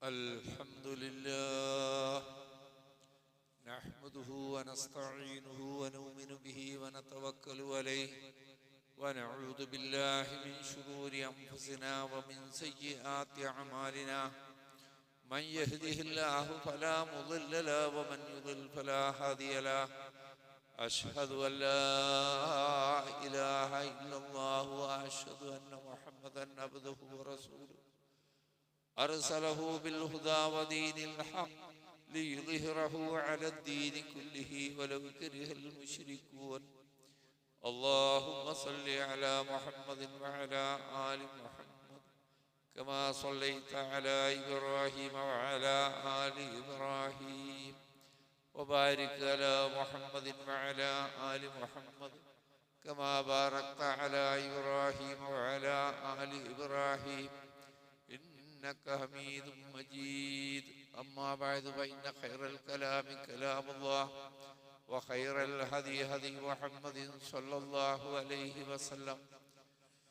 الحمد لله نحمده ونستعينه ونؤمن به ونتوكل عليه ونعوذ بالله من شرور أنفسنا ومن سيئات أعمالنا من يهده الله فلا مضل له ومن يضلل فلا هادي له أشهد أن لا إله إلا الله وأشهد أن محمدا عبده ورسوله أرسله بالهدى ودين الحق ليظهره على الدين كله ولو كره المشركون اللهم صل على محمد وعلى آل محمد كما صليت على إبراهيم وعلى آل إبراهيم وبارك على محمد وعلى آل محمد كما باركت على إبراهيم وعلى آل إبراهيم إنك حميد مجيد أما بعد فإن خير الكلام كلام الله وخير الهدي هدي محمد صلى الله عليه وسلم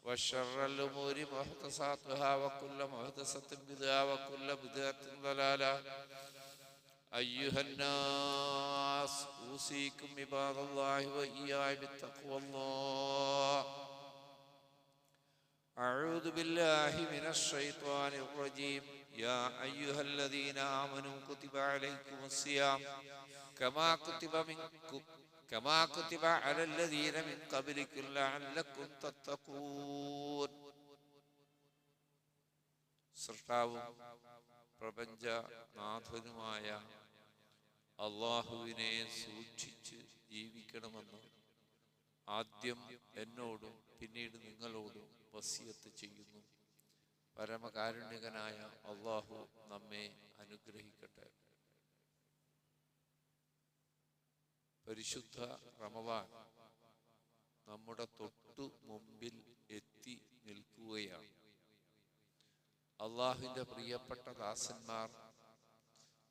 وشر الأمور محدثاتها وكل محدثة بدعة وكل بدعة ضلالة أيها الناس أوصيكم عباد الله وإياي بتقوى الله أعوذ بالله من الشيطان الرجيم يا أيها الذين آمنوا كتب عليكم الصيام كما كتب على الذين من قبلكم لعلكم تتقون സൃഷ്ടാവും പ്രപഞ്ചനാഥനുമായ അല്ലാഹുവിനെ സൂക്ഷിച്ച് ജീവിക്കണമെന്ന് ആദ്യം എന്നോടും പിന്നീട് നിങ്ങളോടും വസിയത്ത് ചെയ്യുന്നു. പരമകാരുണ്യകനായ അല്ലാഹു നമ്മെ അനുഗ്രഹിക്കട്ടെ. പരിശുദ്ധ റമദാൻ നമ്മുടെ തൊട്ടു മുമ്പിൽ എത്തി നിൽക്കുകയാണ്. അല്ലാഹുവിന്റെ പ്രിയപ്പെട്ട ദാസന്മാർ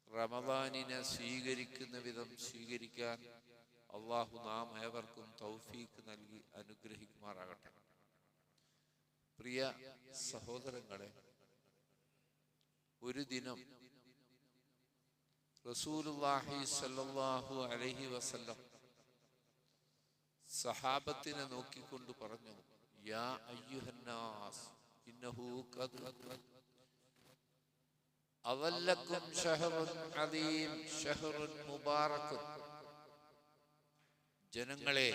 റമദാനിനെ സ്വീകരിക്കുന്ന വിധം സ്വീകരിക്കാൻ അല്ലാഹു നാം ഏവർക്കും തൗഫീഖ് നൽകി അനുഗ്രഹിക്കുമാറാകട്ടെ. പ്രിയ സഹോദരങ്ങളെ, ഒരു ദിനം റസൂലുള്ളാഹി സ്വല്ലല്ലാഹു അലൈഹി വസല്ലം സഹാബത്തിനെ നോക്കിക്കൊണ്ട് പറഞ്ഞു, യാ അയ്യുഹന്നാസ് ഇന്നഹു ഖദ് അവല്ലക്കും ശഹറുൻ അദീം ശഹറുൻ മുബാറക്. ജനങ്ങളെ,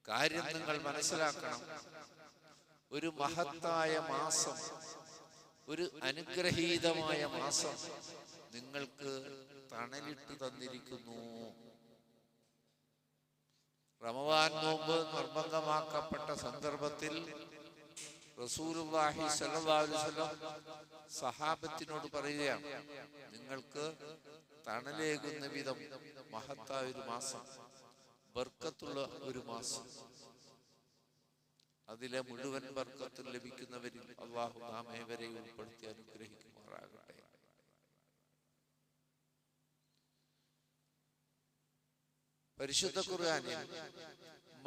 കാര്യം നിങ്ങൾ മനസ്സിലാക്കണം. ഒരു മഹത്തായ മാസം, ഒരു അനുഗ്രഹീതമായ മാസം നിങ്ങൾക്ക് തണലിട്ട് തന്നിരിക്കുന്നു. റമദാൻ നോമ്പ് നിർബന്ധമാക്കപ്പെട്ട സന്ദർഭത്തിൽ റസൂലുള്ളാഹി സ്വല്ലല്ലാഹു അലൈഹി വസല്ലം സഹാബത്തിനോട് പറയുകയാണ്, നിങ്ങൾക്ക് തണലേകുന്ന വിധം മഹത്തായ ഒരു മാസം, ബർക്കത്തുള്ള ഒരു മാസം, അതിലെ മുഴുവൻ ബർക്കത്തും ലഭിക്കുന്നവരിൽ അല്ലാഹു നാം ഏവരെയും ഉൾപ്പെടുത്തി അനുഗ്രഹിക്കുമാറാകട്ടെ. പരിശുദ്ധ ഖുർആനിൽ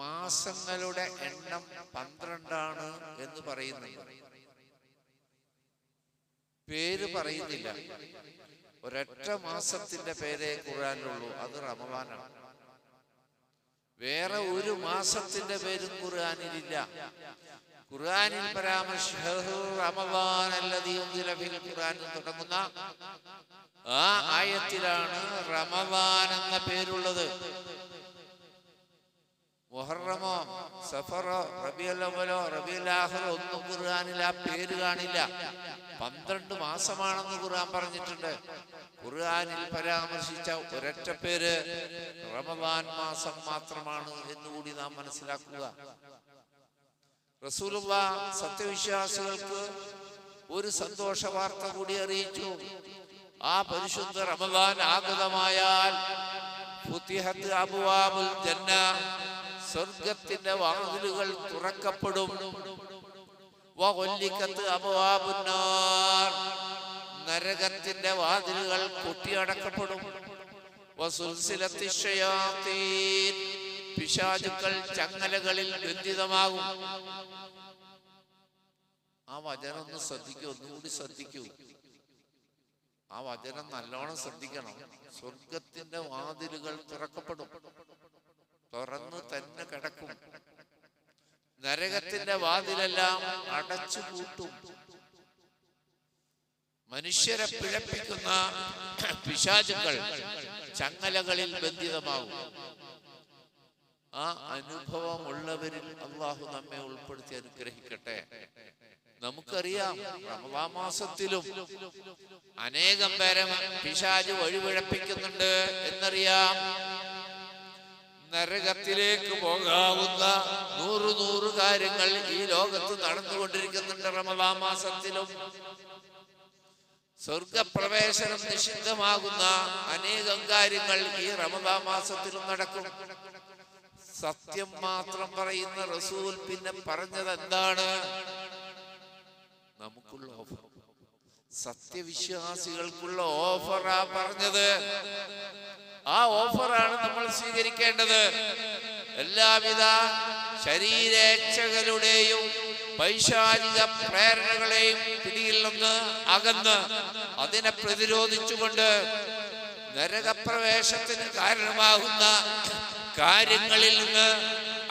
മാസങ്ങളുടെ എണ്ണം 12 എന്ന് പറയുന്നുണ്ട്. പേര് പറയുന്നില്ല. ഒരൊറ്റ മാസത്തിന്റെ പേരേ ഖുർആനിലുള്ളൂ, അത് റമദാനാണ്. വേറെ ഒരു മാസത്തിന്റെ പേരും ഖുർആനിലില്ല. ഖുർആനിൽ തുടങ്ങുന്ന ആ ആയത്തിലാണ് റമദാൻ എന്ന പേരുള്ളത്. മുഹറമോ സഫറോ റബീഉൽ അവ്വലോ റബീഉൽ ആഖിറോ ഒന്നും ഖുർആനിൽ ആ പേര് കാണില്ല. 12 മാസമാണെന്ന് ഖുർആൻ പറഞ്ഞിട്ടുണ്ട്. ഖുർആനിൽ പരാമർശിച്ച ഒരൊറ്റ പേര് റമദാൻ മാസം മാത്രമാണ് എന്നുകൂടി നാം മനസ്സിലാക്കുക. റസൂലുള്ളാഹി സത്യവിശ്വാസികൾക്ക് ഒരു സന്തോഷ വാർത്ത കൂടി അറിയിച്ചു. ആ പരിശുദ്ധ റമദാൻ ആഗതമായാൽ ഫുതിഹത്ത് അബ്വാബുൽ ജന്ന, സ്വർഗ്ഗത്തിന്റെ വാതിലുകൾ തുറക്കപ്പെടും. വഗുല്ലികത്ത് അബ്വാബുൻ നാർ, നരകത്തിന്റെ വാതിലുകൾ കൊട്ടിയടക്കപ്പെടും. വസുൽസിലത്തി ശയാത്തീൻ, പിശാചുക്കൾ ചങ്ങലകളിൽ ബന്ധിതമാകും. ആ വചനം ഒന്ന് ശ്രദ്ധിക്കൂ, ഒന്നുകൂടി ശ്രദ്ധിക്കൂ. ആ വചനം നല്ലോണം ശ്രദ്ധിക്കണം. സ്വർഗത്തിന്റെ വാതിലുകൾ തുറക്കപ്പെടും, തുറന്നു തന്നെ കിടക്കും. നരകത്തിന്റെ വാതിലെല്ലാം അടച്ചു പൂട്ടും. മനുഷ്യരെ പിഴപ്പിക്കുന്ന പിശാചുക്കൾ ചങ്ങലകളിൽ ബന്ധിതമാകും. ആ അനുഭവമുള്ളവരിൽ അള്ളാഹു നമ്മെ ഉൾപ്പെടുത്തി അനുഗ്രഹിക്കട്ടെ. നമുക്കറിയാം, റമദാൻ മാസത്തിലും അനേകം പേരെ പിശാച് വഴിപിഴപ്പിക്കുന്നുണ്ട് എന്നറിയാം. നരകത്തിലേക്ക് പോകാവുന്ന 100 കാര്യങ്ങൾ ഈ ലോകത്ത് നടന്നുകൊണ്ടിരിക്കുന്നുണ്ട്. റമദാൻ മാസത്തിലും സ്വർഗപ്രവേശനം നിഷിദ്ധമാകുന്ന അനേകം കാര്യങ്ങൾ ഈ റമദാൻ മാസത്തിലും നടക്കും. സത്യം മാത്രം പറയുന്ന റസൂൽ പിന്നെ പറഞ്ഞത് എന്താണ്? നമുക്കുള്ള ഓഫർ, സത്യവിശ്വാസികൾക്കുള്ള ഓഫറാ പറഞ്ഞത്. ആ ഓഫറാണ് നമ്മൾ സ്വീകരിക്കേണ്ടത്. എല്ലാവിധ ശരീരേച്ഛകളുടെയും പൈശാചിക പ്രേരണകളെയും പിടിയിൽ നിന്ന് അകന്ന് അതിനെ പ്രതിരോധിച്ചുകൊണ്ട് നരകപ്രവേശത്തിന് കാരണമാകുന്ന കാര്യങ്ങളിൽ നിന്ന്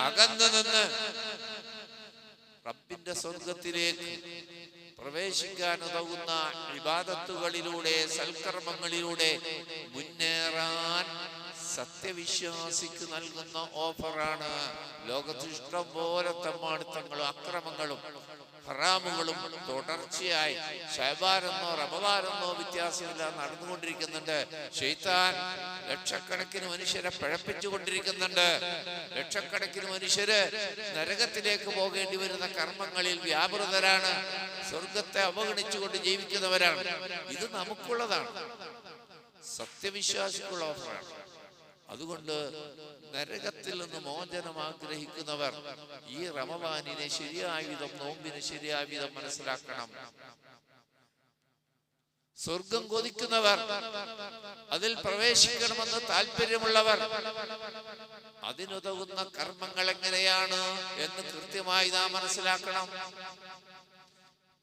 അകന്നു നിന്ന് റബ്ബിന്റെ സ്വർഗത്തിലേക്ക് പ്രവേശിക്കാൻ ഉതകുന്ന ഇബാദത്തുകളിലൂടെ, സൽക്കർമ്മങ്ങളിലൂടെ മുന്നേറാൻ സത്യവിശ്വാസിക്ക് നൽകുന്ന ഓഫറാണ്. ലോകത്ത് ഇഷ്ടം പോലെ തമ്മാടിത്തങ്ങളും അക്രമങ്ങളും ഹറാമുകളും തുടർച്ചയായി ശഅബാനെന്നോ റമദാനെന്നോ വ്യത്യാസമില്ലാതെ നടന്നുകൊണ്ടിരിക്കുന്നുണ്ട്. ശൈത്താൻ ലക്ഷക്കണക്കിന് മനുഷ്യരെ പിഴപ്പിച്ചുകൊണ്ടിരിക്കുന്നുണ്ട്. ലക്ഷക്കണക്കിന് മനുഷ്യര് നരകത്തിലേക്ക് പോകേണ്ടി വരുന്ന കർമ്മങ്ങളിൽ വ്യാപൃതരാണ്. സ്വർഗത്തെ അവഗണിച്ചുകൊണ്ട് ജീവിക്കുന്നവരാണ്. ഇത് നമുക്കുള്ളതാണ്, സത്യവിശ്വാസിക്കുള്ള ഓഫറാണ്. അതുകൊണ്ട് നരകത്തിൽ നിന്ന് മോചനം ആഗ്രഹിക്കുന്നവർ ഈ റമദാനിനെ ശരിയായ വിധം, നോമ്പിനെ ശരിയായ വിധം മനസ്സിലാക്കണം. സ്വർഗം കൊതിക്കുന്നവർ, അതിൽ പ്രവേശിക്കണമെന്ന് താല്പര്യമുള്ളവർ അതിനുതകുന്ന കർമ്മങ്ങൾ എങ്ങനെയാണ് എന്ന് കൃത്യമായി നാം മനസ്സിലാക്കണം.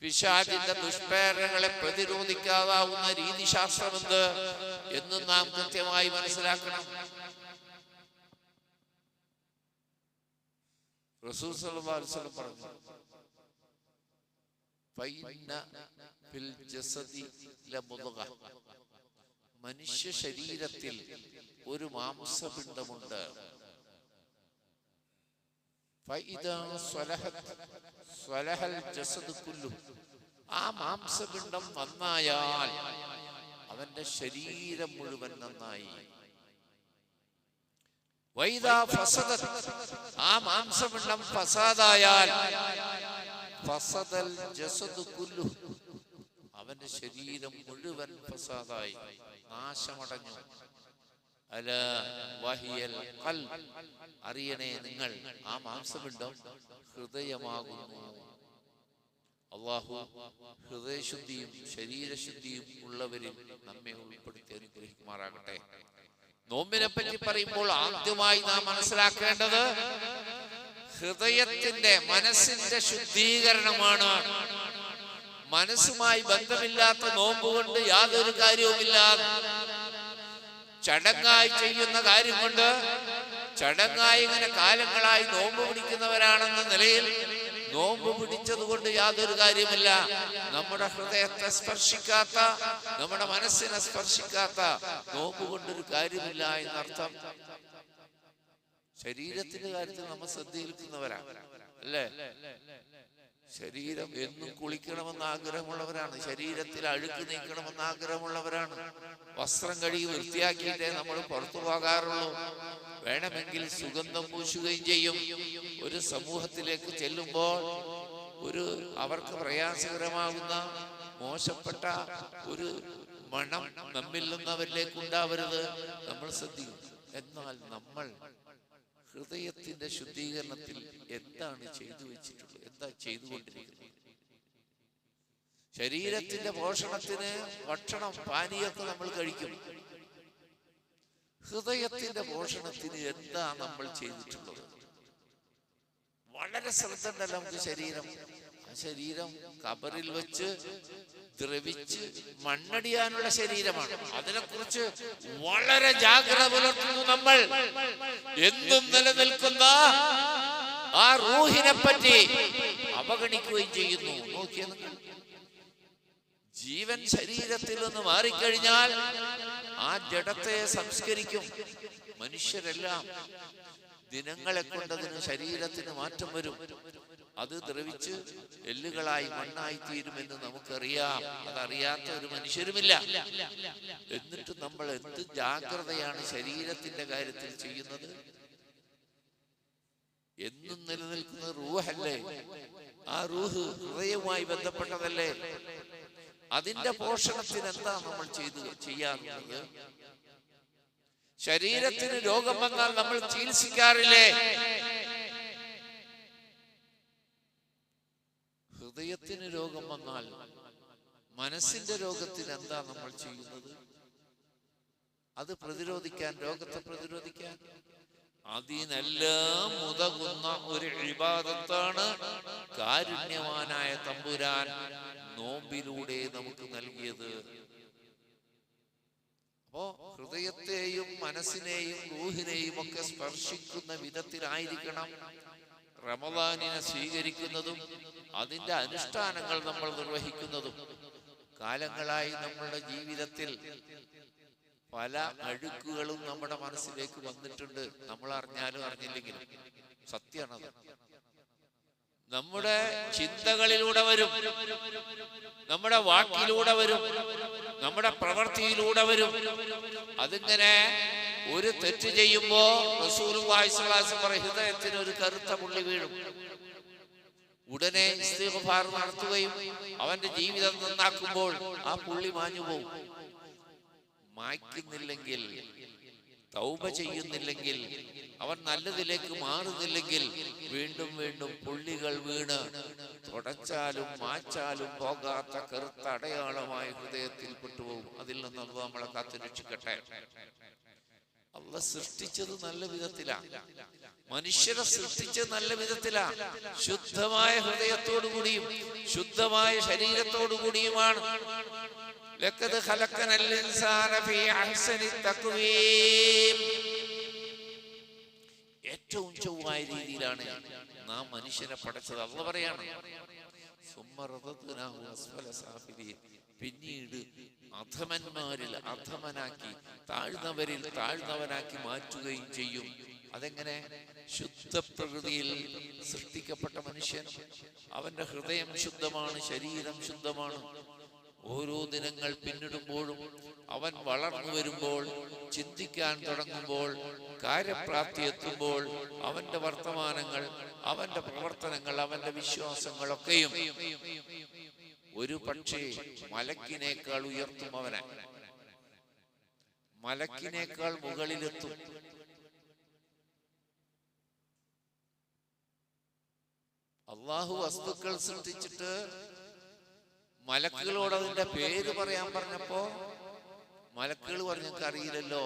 പിശാചിന്റെ ദുഷ്പ്രേരണകളെ പ്രതിരോധിക്കാതാവുന്ന രീതിശാസ്ത്രമെന്ത് എന്നും നാം കൃത്യമായി മനസ്സിലാക്കണം. റസൂൽ സല്ലല്ലാഹു അലൈഹി വസല്ലം പറഞ്ഞു, ഫൈന ഫിൽ ജസദി ലമുദ്ഗ, മനുഷ്യ ശരീരത്തിൽ ഒരു മാംസപിണ്ഡമുണ്ട്. ഫൈദാ സ്വലഹത് സ്വലഹൽ ജസദ് കുല്ലു, ആ മാംസപിണ്ഡം നന്നായാൽ അവന്റെ ശരീരം മുഴുവൻ നന്നായി. വൈദാ ഫസദത്, ആ മാംസപിണ്ഡം ഫസാദായാൽ ഫസദൽ ജസദ് കുല്ലു, അവന്റെ ശരീരം മുഴുവൻ ഫസാദായി, നാശമടഞ്ഞു. അല വഹിയൽ ഖൽബ്, അറിയണേ നിങ്ങൾ, ആ മാംസപിണ്ഡം ഹൃദയമാകുന്നു. അല്ലാഹു ഹൃദയശുദ്ധിയും ശരീരശുദ്ധിയും ഉള്ളവരിൽ നമ്മെ ഉൾപ്പെടുത്തി അനുഗ്രഹിക്കുമാറാകട്ടെ. നോമ്പിനെ പറ്റി പറയുമ്പോൾ ആദ്യമായി നാം മനസ്സിലാക്കേണ്ടത് ഹൃദയത്തിന്റെ, മനസ്സിന്റെ ശുദ്ധീകരണമാണ്. മനസ്സുമായി ബന്ധമില്ലാത്ത നോമ്പ് കൊണ്ട് യാതൊരു കാര്യവുമില്ല. ചടങ്ങായി ചെയ്യുന്ന കാര്യം കൊണ്ട്, ചടങ്ങായി ഇങ്ങനെ കാലങ്ങളായി നോമ്പ് പിടിക്കുന്നവരാണെന്ന നിലയിൽ നോമ്പ് പിടിച്ചത് കൊണ്ട് യാതൊരു കാര്യമില്ല. നമ്മുടെ ഹൃദയത്തെ സ്പർശിക്കാത്ത, നമ്മുടെ മനസ്സിനെ സ്പർശിക്കാത്ത നോമ്പ് കൊണ്ടൊരു കാര്യമില്ല എന്നർത്ഥം. ശരീരത്തിന്റെ കാര്യത്തിൽ നമ്മൾ ശ്രദ്ധയിൽക്കുന്നവരാണ്, അല്ലേ? ശരീരം എന്നും കുളിക്കണമെന്ന് ആഗ്രഹമുള്ളവരാണ്. ശരീരത്തിൽ അഴുക്ക് നീക്കണമെന്ന് ആഗ്രഹമുള്ളവരാണ്. വസ്ത്രം കഴുകി വൃത്തിയാക്കിയിട്ടേ നമ്മൾ പുറത്തു പോകാറുള്ളൂ. വേണമെങ്കിൽ സുഗന്ധം പൂശുകയും ചെയ്യും. ഒരു സമൂഹത്തിലേക്ക് ചെല്ലുമ്പോൾ അവർക്ക് പ്രയാസകരമാകുന്ന മോശപ്പെട്ട ഒരു മണം നമ്മിൽ നിന്ന് അവരിലേക്ക് ഉണ്ടാവരുത്, നമ്മൾ ശ്രദ്ധിക്കും. എന്നാൽ നമ്മൾ ഹൃദയത്തിന്റെ ശുദ്ധീകരണത്തിൽ എന്താണ് ചെയ്തു വെച്ചിട്ടുള്ളത്? എന്താ ചെയ്തുകൊണ്ടിരിക്കുന്നത്? ശരീരത്തിന്റെ പോഷണത്തിന് ഭക്ഷണം, പാനീയമൊക്കെ നമ്മൾ കഴിക്കും. ഹൃദയത്തിന്റെ പോഷണത്തിന് എന്താ നമ്മൾ ചെയ്തിട്ടുള്ളത്? വളരെ ശ്രദ്ധ ഉണ്ടല്ലോ നമുക്ക് ശരീരം. ആ ശരീരം ഖബറിൽ വെച്ച് ദ്രവിച്ച് മണ്ണടിയാനുള്ള ശരീരമാണ്. അതിനെക്കുറിച്ച് വളരെ ജാഗ്രത പുലർത്തുന്നു നമ്മൾ. എന്നും നിലനിൽക്കുന്ന ആ റൂഹിനെ പറ്റി അവഗണിക്കുകയും ചെയ്യുന്നു. നോക്കിയ ജീവൻ ശരീരത്തിൽ നിന്ന് മാറിക്കഴിഞ്ഞാൽ ആ ജഡത്തെ സംസ്കരിക്കും. മനുഷ്യരെല്ലാം ദിനങ്ങളെ കൊണ്ടതിന് ശരീരത്തിന് മാറ്റം വരും. അത് ദ്രവിച്ച് എല്ലുകളായി മണ്ണായി തീരുമെന്ന് നമുക്കറിയാം. അതറിയാത്ത ഒരു മനുഷ്യരുമില്ല. എന്നിട്ട് നമ്മൾ എന്ത് ജാഗ്രതയാണ് ശരീരത്തിന്റെ കാര്യത്തിൽ ചെയ്യുന്നത്? എന്നും നിലനിൽക്കുന്ന റൂഹല്ലേ? ആ റൂഹ് ഹൃദയവുമായി ബന്ധപ്പെട്ടതല്ലേ? അതിന്റെ പോഷണത്തിന് എന്താ നമ്മൾ ചെയ്യാറുള്ളത്? ശരീരത്തിന് രോഗം വന്നാൽ നമ്മൾ ചികിത്സിക്കാറില്ലേ? ഹൃദയത്തിന് രോഗം വന്നാൽ, മനസ്സിന്റെ രോഗത്തിന് എന്താ നമ്മൾ ചെയ്യുന്നത്? അത് പ്രതിരോധിക്കാൻ, രോഗത്തെ പ്രതിരോധിക്കാൻ അതിനെല്ലാം ഉതകുന്ന ഒരു ഇബാദത്താണ് കാരുണ്യവാനായ തമ്പുരാൻ നോമ്പിലൂടെ നമുക്ക് നൽകിയത്. അപ്പോ ഹൃദയത്തെയും മനസ്സിനെയും റൂഹിനെയും ഒക്കെ സ്പർശിക്കുന്ന വിധത്തിലായിരിക്കണം റമദാനിനെ സ്വീകരിക്കുന്നതും അതിന്റെ അനുഷ്ഠാനങ്ങൾ നമ്മൾ നിർവഹിക്കുന്നതും. കാലങ്ങളായി നമ്മളുടെ ജീവിതത്തിൽ പല അഴുക്കുകളും നമ്മുടെ മനസ്സിലേക്ക് വന്നിട്ടുണ്ട്. നമ്മൾ അറിഞ്ഞാലും അറിഞ്ഞില്ലെങ്കിലും സത്യമാണത്. നമ്മുടെ ചിന്തകളിലൂടെ വരും, നമ്മുടെ വാക്കിലൂടെ വരും, നമ്മുടെ പ്രവൃത്തിയിലൂടെ വരും. അതിങ്ങനെ ഒരു തെറ്റ് ചെയ്യുമ്പോ റസൂലുള്ളാഹി സ്വല്ലല്ലാഹു അലൈഹി വസല്ലം ഹൃദയത്തിന് ഒരു കറുത്ത പുള്ളി വീഴും. ഉടനെ ഇസ്തിഗ്ഫാർ നടത്തുകയും അവന്റെ ജീവിതം നന്നാക്കുമ്പോൾ ആ പുള്ളി മാഞ്ഞു പോകും. മായ്ക്കുന്നില്ലെങ്കിൽ, തൗബ ചെയ്യുന്നില്ലെങ്കിൽ, അവൻ നല്ലതിലേക്ക് മാറുന്നില്ലെങ്കിൽ വീണ്ടും വീണ്ടും പുള്ളികൾ വീണ് തുടച്ചാലും മാച്ചാലും പോകാത്ത കറുത്ത അടയാളമായി ഹൃദയത്തിൽ പെട്ടുപോകും. അതിൽ നിന്ന് അല്ലാഹു നമ്മളെ കാത്തുരക്ഷിക്കട്ടെ. അല്ലാഹു സൃഷ്ടിച്ചത് നല്ല വിധത്തിലാ, മനുഷ്യരെ സൃഷ്ടിച്ചത് നല്ല വിധത്തിലാ. ശുദ്ധമായ ഹൃദയത്തോടു കൂടിയും ശുദ്ധമായ ശരീരത്തോടു കൂടിയുമാണ്. ലഖദ് ഖലഖനൽ ഇൻസാന ഫീ അഹ്സനി തഖ്വീം. ഏറ്റവും ചൊവ്വായ രീതിയിലാണ് നാം മനുഷ്യനെ പടച്ചത്. അല്ലാഹു പറയാണ്, പിന്നീട് അധമന്മാരിൽ അധമനാക്കി, താഴ്ന്നവരിൽ താഴ്ന്നവനാക്കി മാറ്റുകയും ചെയ്യും. അതെങ്ങനെ? ശുദ്ധ പ്രകൃതിയിൽ സൃഷ്ടിക്കപ്പെട്ട മനുഷ്യൻ, അവന്റെ ഹൃദയം ശുദ്ധമാണ്, ശരീരം ശുദ്ധമാണ്. ഓരോ ദിനങ്ങൾ പിന്നിടുമ്പോഴും അവൻ വളർന്നു വരുമ്പോൾ, ചിന്തിക്കാൻ തുടങ്ങുമ്പോൾ, കാര്യപ്രാപ്തി എത്തുമ്പോൾ അവന്റെ വർത്തമാനങ്ങൾ, അവന്റെ പ്രവർത്തനങ്ങൾ, അവന്റെ വിശ്വാസങ്ങളൊക്കെയും ഒരു പക്ഷേ മലക്കിനേക്കാൾ ഉയർത്തും. അവനെ മലക്കിനേക്കാൾ മുകളിലെത്തും. അള്ളാഹു വസ്തുക്കൾ സൃഷ്ടിച്ചിട്ട് മലക്കുകളോട് അതിന്റെ പേര് പറയാൻ പറഞ്ഞപ്പോ മലക്കുകൾ പറഞ്ഞു, ഞങ്ങൾക്ക് അറിയില്ലല്ലോ.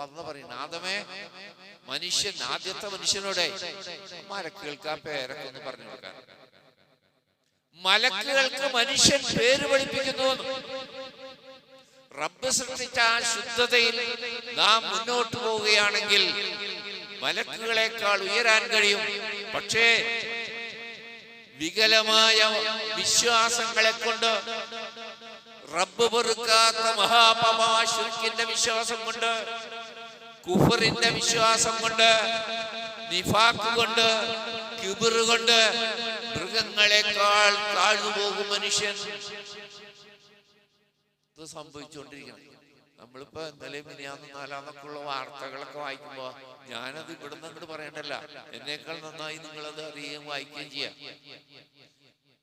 അന്ന് പറയുന്നു, ആദമേ, മനുഷ്യൻ, ആദ്യത്തെ മനുഷ്യനോടെ മലക്കുകൾക്ക് ആ പേരൊക്കെ ഒന്ന് പറഞ്ഞു കൊടുക്കാൻ. മലക്കുകൾക്ക് മനുഷ്യൻ പേര് പഠിപ്പിക്കുന്നു. റബ്ബ് സൃഷ്ടിച്ച ആ ശുദ്ധതയിൽ നാം മുന്നോട്ട് പോവുകയാണെങ്കിൽ മലക്കുകളെക്കാൾ ഉയരാൻ കഴിയും. പക്ഷേ വികലമായ വിശ്വാസങ്ങളെ കൊണ്ട്, റബ്ബ് പൊറുക്കാത്ത മഹാപാപമായ ശിർക്കിന്റെ വിശ്വാസം കൊണ്ട്, കുഫറിന്റെ വിശ്വാസം കൊണ്ട്, നിഫാഖ് കൊണ്ട്, കിബ്ർ കൊണ്ട് മൃഗങ്ങളെക്കാൾ താഴ്ന്നു പോകും മനുഷ്യൻ. ഇത് സംഭവിച്ചുകൊണ്ടിരിക്കണം. നമ്മളിപ്പോ ഇന്നലെയും മിനിയാന്നും നാലാന്നൊക്കെ ഉള്ള വാർത്തകളൊക്കെ വായിക്കുമ്പോ ഞാനത് ഇവിടുന്ന് അങ്ങോട്ട് പറയണ്ടല്ല, എന്നേക്കാൾ നന്നായി നിങ്ങളത് അറിയുകയും വായിക്കുകയും ചെയ്യാം.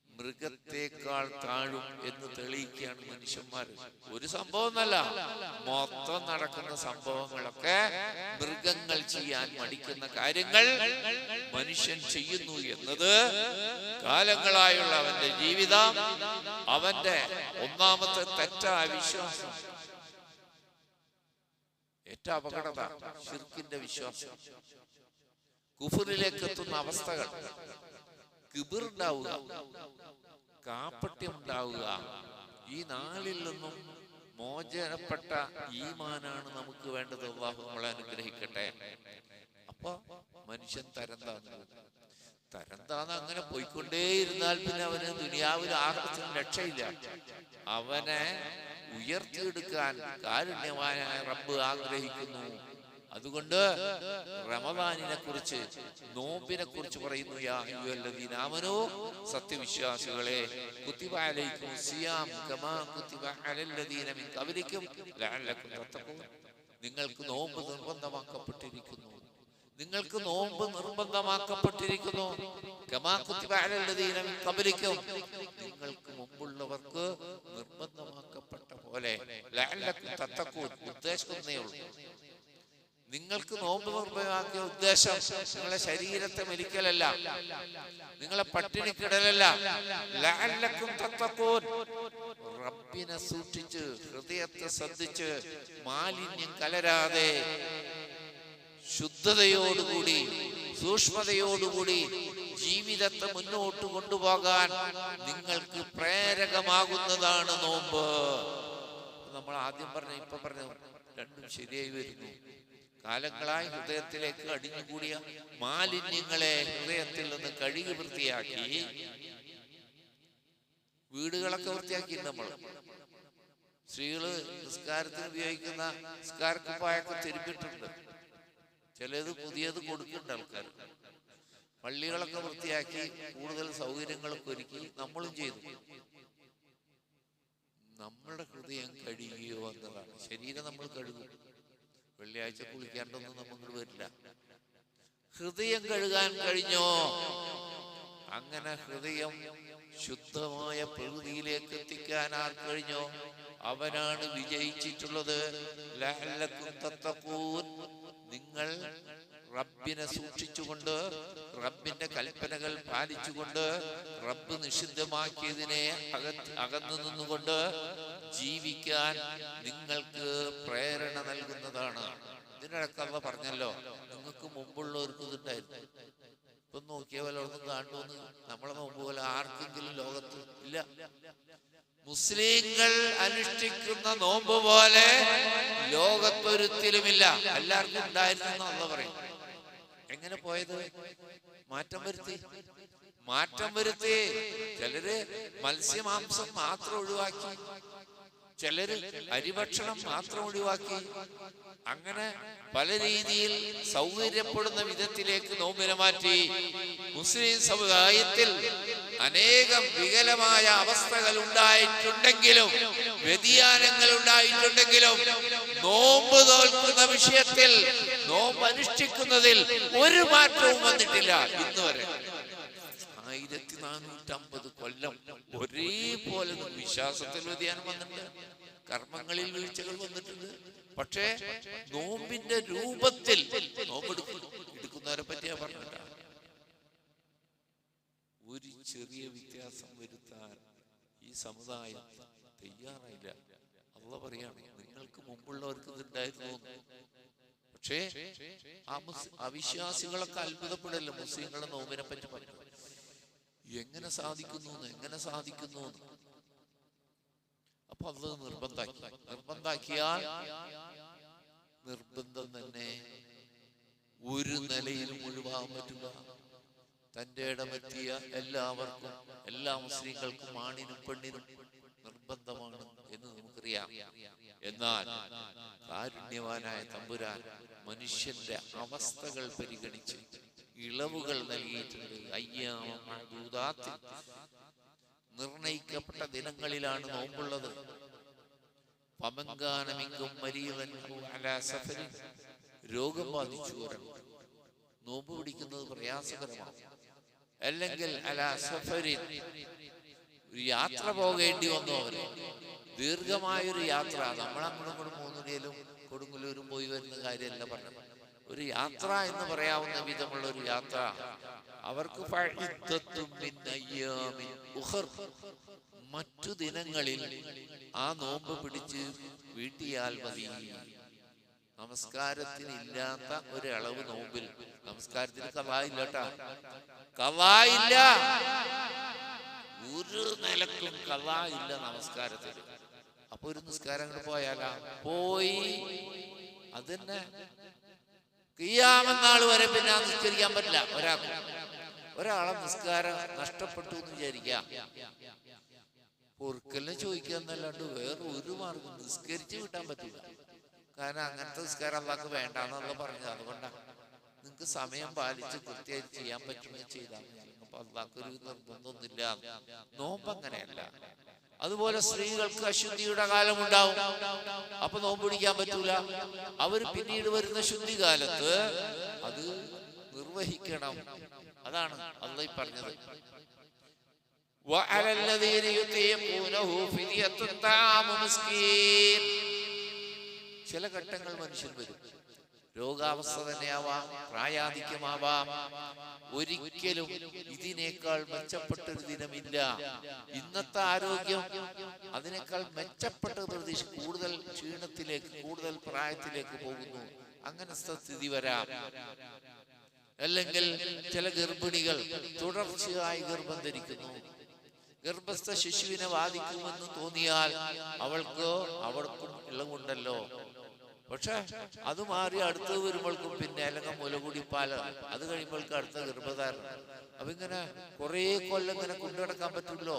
മൃഗത്തെക്കാൾ താഴും എന്ന് തെളിയിക്കുകയാണ് മനുഷ്യന്മാർ. ഒരു സംഭവം എന്നല്ല, മൊത്തം നടക്കുന്ന സംഭവങ്ങളൊക്കെ മൃഗങ്ങൾ ചെയ്യാൻ മടിക്കുന്ന കാര്യങ്ങൾ മനുഷ്യൻ ചെയ്യുന്നു എന്നത് കാലങ്ങളായുള്ള അവന്റെ ജീവിതം, അവന്റെ ഒന്നാമത്തെ തെറ്റായ വിശ്വാസം, ഏറ്റവും അപകടത ശിർക്കിന്റെ വിശ്വാസം, കുഫറിലേക്ക് എത്തുന്ന അവസ്ഥകൾ, കിബിർ ഉണ്ടാവുക, കാപ്പട്യം ഉണ്ടാവുക. ഈ നാലിൽ നിന്നും മോചനപ്പെട്ട ഈമാനാണ് നമുക്ക് വേണ്ടത്. അല്ലാഹു നമ്മളെ അനുഗ്രഹിക്കട്ടെ. അപ്പൊ മനുഷ്യൻ തരം താന്ന് അങ്ങനെ പോയിക്കൊണ്ടേയിരുന്നാൽ പിന്നെ അവന് ദുനിയാവിൽ ആഖിറത്തിൽ രക്ഷയില്ല. അവനെ ഉയർത്തിയെടുക്കാൻ കാരുണ്യവാനായ റബ്ബ് ആഗ്രഹിക്കുന്നു. അതുകൊണ്ട് റമദാനിനെ കുറിച്ച്, നോമ്പിനെ കുറിച്ച് പറയുന്നു, യാ അയ്യുഹല്ലദീന ആമനൂ, സത്യവിശ്വാസികളെ, കുതിബ അലൈക്കും സിയാം കമാ കുതിബ അലല്ലദീന മിൻ ഖബ്ലിക്കും ലഅല്ലക്കും തത്തഖൂൻ. നിങ്ങൾക്ക് നോമ്പ് നിർബന്ധമാക്കപ്പെട്ടിരിക്കുന്നു, നിങ്ങൾക്ക് നോമ്പ് നിർബന്ധമാക്കപ്പെട്ടിരിക്കുന്നു. കമാ കുതിബ അലല്ലദീന മിൻ ഖബ്ലിക്കും, നിങ്ങൾക്ക് മുമ്പുള്ളവർക്ക് നിർബന്ധമാക്കപ്പെട്ട പോലെ. ലഅല്ലക്കും തത്തഖൂൻ, ഉദ്ദേശിക്കുന്നേ ഉള്ളൂ. നിങ്ങൾക്ക് നോമ്പ് നിർബന്ധമാക്കിയ ഉദ്ദേശം നിങ്ങളെ ശരീരത്തെ മരിക്കലല്ല, നിങ്ങളെ പട്ടിണിക്കിടലല്ല. ലഅല്ലക്കും തത്തഖൂൻ, റബ്ബിനെ സൂക്ഷിച്ച്, ഹൃദയത്തെ ശ്രദ്ധിച്ച്, മാലിന്യം കലരാതെ ശുദ്ധതയോടുകൂടി സൂക്ഷ്മതയോടുകൂടി ജീവിതത്തെ മുന്നോട്ട് കൊണ്ടുപോകാൻ നിങ്ങൾക്ക് പ്രേരകമാകുന്നതാണ് നോമ്പ്. നമ്മൾ ആദ്യം പറഞ്ഞ ഇപ്പൊ പറഞ്ഞ രണ്ടും ശരിയായി വരുന്നു. കാലങ്ങളായി ഹൃദയത്തിലേക്ക് അടിഞ്ഞുകൂടിയ മാലിന്യങ്ങളെ ഹൃദയത്തിൽ നിന്ന് കഴുകി വൃത്തിയാക്കി, വീടുകളൊക്കെ വൃത്തിയാക്കി. നമ്മൾ സ്ത്രീകള് നിസ്കാരത്തിന് ഉപയോഗിക്കുന്ന നിസ്കാരക്കുപ്പായൊക്കെ തിരുമ്പിട്ടുണ്ട്, ചിലത് പുതിയത് കൊടുക്കുന്നുണ്ട് ആൾക്കാർ. പള്ളികളൊക്കെ വൃത്തിയാക്കി കൂടുതൽ സൗകര്യങ്ങളൊക്കെ ഒരുക്കി നമ്മളും ചെയ്തു. നമ്മളുടെ ഹൃദയം കഴുകിയോ എന്നതാണ്. ശരീരം നമ്മൾ കഴുകും, വെള്ളിയാഴ്ച കുളിക്കാണ്ടൊന്നും നമുക്ക് വരില്ല. ഹൃദയം കഴുകാൻ കഴിഞ്ഞോ? അങ്ങനെ ഹൃദയം ശുദ്ധമായ പ്രകൃതിയിലേക്ക് എത്തിക്കാൻ ആർ കഴിഞ്ഞോ അവനാണ് വിജയിച്ചിട്ടുള്ളത്. ലഅല്ലക്കും തത്തഖൂൻ, നിങ്ങൾ റബ്ബിനെ സൂക്ഷിച്ചുകൊണ്ട്, റബ്ബിന്റെ കൽപ്പനകൾ പാലിച്ചുകൊണ്ട്, റബ്ബ് നിഷിദ്ധമാക്കിയതിനെ അകന്നു നിന്നുകൊണ്ട് ജീവിക്കാൻ നിങ്ങൾക്ക് പ്രേരണ നൽകുന്നതാണ്. ഇതിനിടയ്ക്ക് അല്ലാഹു പറഞ്ഞല്ലോ, നിങ്ങൾക്ക് മുമ്പുള്ളവർക്ക് ഇതുണ്ടായിരുന്നു. ഇപ്പൊ നോക്കിയ പോലെ ഒന്നും കാണുമെന്ന് നമ്മളെ നോമ്പ് പോലെ ആർക്കെങ്കിലും ലോകത്ത് ഇല്ല. മുസ്ലിങ്ങൾ അനുഷ്ഠിക്കുന്ന നോമ്പ് പോലെ ലോകത്തൊരുത്തിലുമില്ല. എല്ലാവർക്കും ഉണ്ടായിരുന്നു അല്ലാഹു പറയും. എങ്ങനെ പോയത്? മാറ്റം വരുത്തി. ചിലര് മത്സ്യമാംസം മാത്രം ഒഴിവാക്കി, ചിലര് അരിഭക്ഷണം മാത്രം ഒഴിവാക്കി. അങ്ങനെ പല രീതിയിൽ സൗകര്യപ്പെടുന്ന വിധത്തിലേക്ക് നോമ്പിനെ മാറ്റി. മുസ്ലിം സമുദായത്തിൽ അനേകം വികലമായ അവസ്ഥകൾ ഉണ്ടായിട്ടുണ്ടെങ്കിലും, വ്യതിയാനങ്ങൾ ഉണ്ടായിട്ടുണ്ടെങ്കിലും, നോമ്പ് തോൽക്കുന്ന വിഷയത്തിൽ, നോമ്പ് അനുഷ്ഠിക്കുന്നതിൽ ഒരു മാറ്റവും വന്നിട്ടില്ല ഇന്ന് വരെ. 1450 കൊല്ലം ഒരേപോലെ വിശ്വാസത്തിൽ വ്യതിയാനം വന്നിട്ടുണ്ട്, കർമ്മങ്ങളിൽ വീഴ്ചകൾ വന്നിട്ടുണ്ട്. പക്ഷേ നോമ്പിന്റെ രൂപത്തിൽ നോമ്പെടുക്കുന്നവരെ പറ്റിയാ പറഞ്ഞില്ല. ഒരു ചെറിയ വ്യത്യാസം വരുത്താൻ ഈ സമുദായം തയ്യാറായില്ല. അല്ലാഹു പറയാണ്, നിങ്ങൾക്ക് മുമ്പുള്ളവർക്ക് ഇതുണ്ടായിരുന്നു. പക്ഷേ അവിശ്വാസികളൊക്കെ അത്ഭുതപ്പെടല്ലോ മുസ്ലിങ്ങളുടെ നോമ്പിനെ പറ്റി പറഞ്ഞു. എങ്ങനെ സാധിക്കുന്നു? അപ്പൊ അത് നിർബന്ധാക്കിയാൽ നിർബന്ധം തന്നെ ഒരു നിലയിലും ഒഴിവാകാൻ പറ്റില്ല. തന്റെ ഇടമെത്തിയ എല്ലാവർക്കും, എല്ലാ മുസ്ലിങ്ങൾക്കും, ആണിനും പെണ്ണിനും നിർബന്ധമാണ് എന്ന് നമുക്കറിയാം. എന്നാൽ കാരുണ്യവാനായ തമ്പുരാൻ മനുഷ്യന്റെ അവസ്ഥകൾ പരിഗണിച്ച് ഇളവുകൾ നൽകിയിട്ടുണ്ട്. നിർണയിക്കപ്പെട്ട ദിനങ്ങളിലാണ് നോമ്പുള്ളത്. രോഗം ബാധിച്ചു നോമ്പ് പിടിക്കുന്നത് പ്രയാസകരമാണ്. അല്ലെങ്കിൽ അലാ സഫരിൻ, ഒരു യാത്ര പോകേണ്ടി വന്നു അവര്, ദീർഘമായൊരു യാത്ര. നമ്മളങ്ങോട്ടും മൂന്നിലും കൊടുങ്ങല്ലൂരും പോയി വരുന്ന കാര്യമല്ല പറഞ്ഞത്. ഒരു യാത്ര എന്ന് പറയാവുന്ന വിധമുള്ള ഒരു യാത്ര. അവർക്ക് മറ്റു ദിനങ്ങളിൽ ആ നോമ്പ് പിടിച്ച് വീട്ടിയാൽ മതി. നമസ്കാരത്തിന് ഇല്ലാത്ത ഒരളവ് നോമ്പിൽ. നമസ്കാരത്തിന് കളായില്ല കേട്ടാ, കളായില്ല, ഒരു നിലക്കും കളായില്ല നമസ്കാരത്തിന്. അപ്പൊ ഒരു നിസ്കാരം അങ്ങോട്ട് പോയാലാ പോയി. അതന്നെ ഖിയാമത്ത് നാൾ വരെ പിന്നെ നിസ്കരിക്കാൻ പറ്റില്ല ഒരാളെ നിസ്കാരം നഷ്ടപ്പെട്ടു എന്ന് വിചാരിക്കാം, പൊറുക്കലിനെ ചോദിക്കാന്നല്ലാണ്ട് വേറെ ഒരു മാർഗം നിസ്കരിച്ച് കിട്ടാൻ പറ്റില്ല. കാരണം അങ്ങനത്തെ നിസ്കാരം അള്ളാഹ്ക്ക് വേണ്ടാന്നുള്ള പറഞ്ഞത്. അതുകൊണ്ടാണ് നിങ്ങക്ക് സമയം പാലിച്ച് കൃത്യമായിട്ട് ചെയ്യാൻ പറ്റുമെന്ന് ചെയ്താൽ മതി. അപ്പൊ അള്ളാഹ്ക്കൊരു നിർബന്ധമൊന്നുമില്ല. നോമ്പ് അങ്ങനെയല്ല. അതുപോലെ സ്ത്രീകൾക്ക് അശുദ്ധിയുടെ കാലമുണ്ടാവും, അപ്പൊ നോമ്പ് പിടിക്കാൻ പറ്റൂല. അവർ പിന്നീട് വരുന്ന ശുദ്ധി കാലത്ത് അത് നിർവഹിക്കണം. അതാണ് അള്ളാഹ് പറഞ്ഞത്. ചില ഘട്ടങ്ങൾ മനുഷ്യൻ വരും, രോഗാവസ്ഥ തന്നെയാവാം, പ്രായാധിക്യമാവാം. ഒരിക്കലും ഇതിനേക്കാൾ മെച്ചപ്പെട്ടൊരു ദിനമില്ല. ഇന്നത്തെ ആരോഗ്യം അതിനേക്കാൾ മെച്ചപ്പെട്ട പ്രതീക്ഷ, കൂടുതൽ ക്ഷീണത്തിലേക്ക്, കൂടുതൽ പ്രായത്തിലേക്ക് പോകുന്നു. അങ്ങനത്തെ സ്ഥിതി വരാം. അല്ലെങ്കിൽ ചില ഗർഭിണികൾ തുടർച്ചയായി ഗർഭം ധരിക്കുന്നു. ഗർഭസ്ഥ ശിശുവിനെ ബാധിക്കുമെന്ന് തോന്നിയാൽ അവർക്കും ഇളവുണ്ടല്ലോ. പക്ഷെ അത് മാറി അടുത്തത് വരുമ്പോൾക്കും പിന്നെ അല്ലെങ്കിൽ മുലകുടി പാല്, അത് കഴിയുമ്പോൾക്ക് അടുത്ത ഗർഭധാരണം. അപ്പൊ ഇങ്ങനെ കുറെ കൊല്ലം ഇങ്ങനെ കൊണ്ടുനടക്കാൻ പറ്റുമല്ലോ.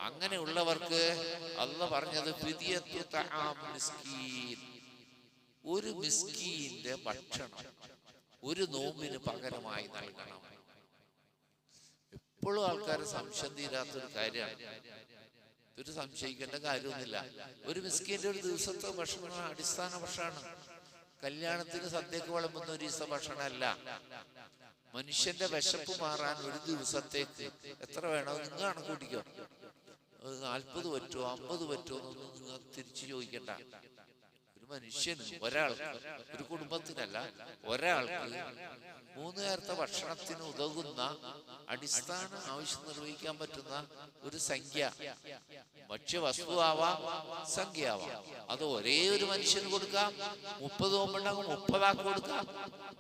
അങ്ങനെയുള്ളവർക്ക് അള്ളാഹ് പറഞ്ഞത് ഒരു മിസ്കീന്റെ ഭക്ഷണം ഒരു നോമ്പിന് പകരമായി നൽകണം. എപ്പോഴും ആൾക്കാർ സംശയം തീരാത്തൊരു കാര്യമാണ്. ഇതൊരു സംശയിക്കേണ്ട കാര്യമൊന്നുമില്ല. ഒരു മിസ്കീന്റെ ഒരു ദിവസത്തെ ഭക്ഷണം അടിസ്ഥാന ഭക്ഷണമാണ്. കല്യാണത്തിന് സദ്യക്ക് വിളമ്പുന്ന ഒരു ദിവസത്തെ ഭക്ഷണമല്ല. മനുഷ്യന്റെ വിശപ്പ് മാറാൻ ഒരു ദിവസത്തേക്ക് എത്ര വേണോ നിങ്ങൾ കണക്ക് കൂട്ടിക്കോ. 40 പറ്റുമോ 50 പറ്റുമോ എന്നൊന്നും നിങ്ങൾ തിരിച്ചു ചോദിക്കണ്ട. ഒരു മനുഷ്യന്, ഒരാൾക്ക്, ഒരു കുടുംബത്തിനല്ല, ഒരാൾക്ക് 3 നേരത്തെ ഭക്ഷണത്തിന് ഉതകുന്ന അടിസ്ഥാന ആവശ്യം നിർവഹിക്കാൻ പറ്റുന്ന ഒരു സംഖ്യ, ഭക്ഷ്യവസ്തുവാവാം, സംഖ്യ ആവാം. അത് ഒരേ ഒരു മനുഷ്യന് കൊടുക്കാം. 30 നോമ്പുണ്ടാകും 30 ആൾക്ക് കൊടുക്കാം.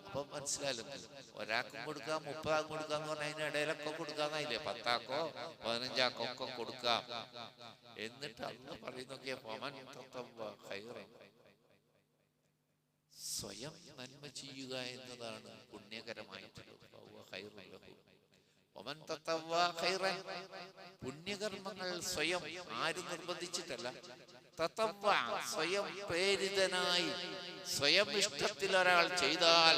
അപ്പൊ മനസ്സിലായാലും ഒരാൾക്കും കൊടുക്കാം 30 ആൾക്കും കൊടുക്കാം എന്ന് പറഞ്ഞാൽ അതിനിടയിലൊക്കെ കൊടുക്കാന്നായില്ലേ. 10 ആക്കോ 15 ആക്കോ ഒക്കെ കൊടുക്കാം. എന്നിട്ട് അന്ന് പറയുന്നൊക്കെ സ്വയം നന്മ ചെയ്യുക എന്നതാണ് പുണ്യകരമായിട്ടുള്ളത്. പുണ്യകർമ്മങ്ങൾ സ്വയം ആരും നിർബന്ധിച്ചിട്ടല്ല, സ്വയം പ്രേരിതനായി സ്വയം ഇഷ്ടത്തിൽ ഒരാൾ ചെയ്താൽ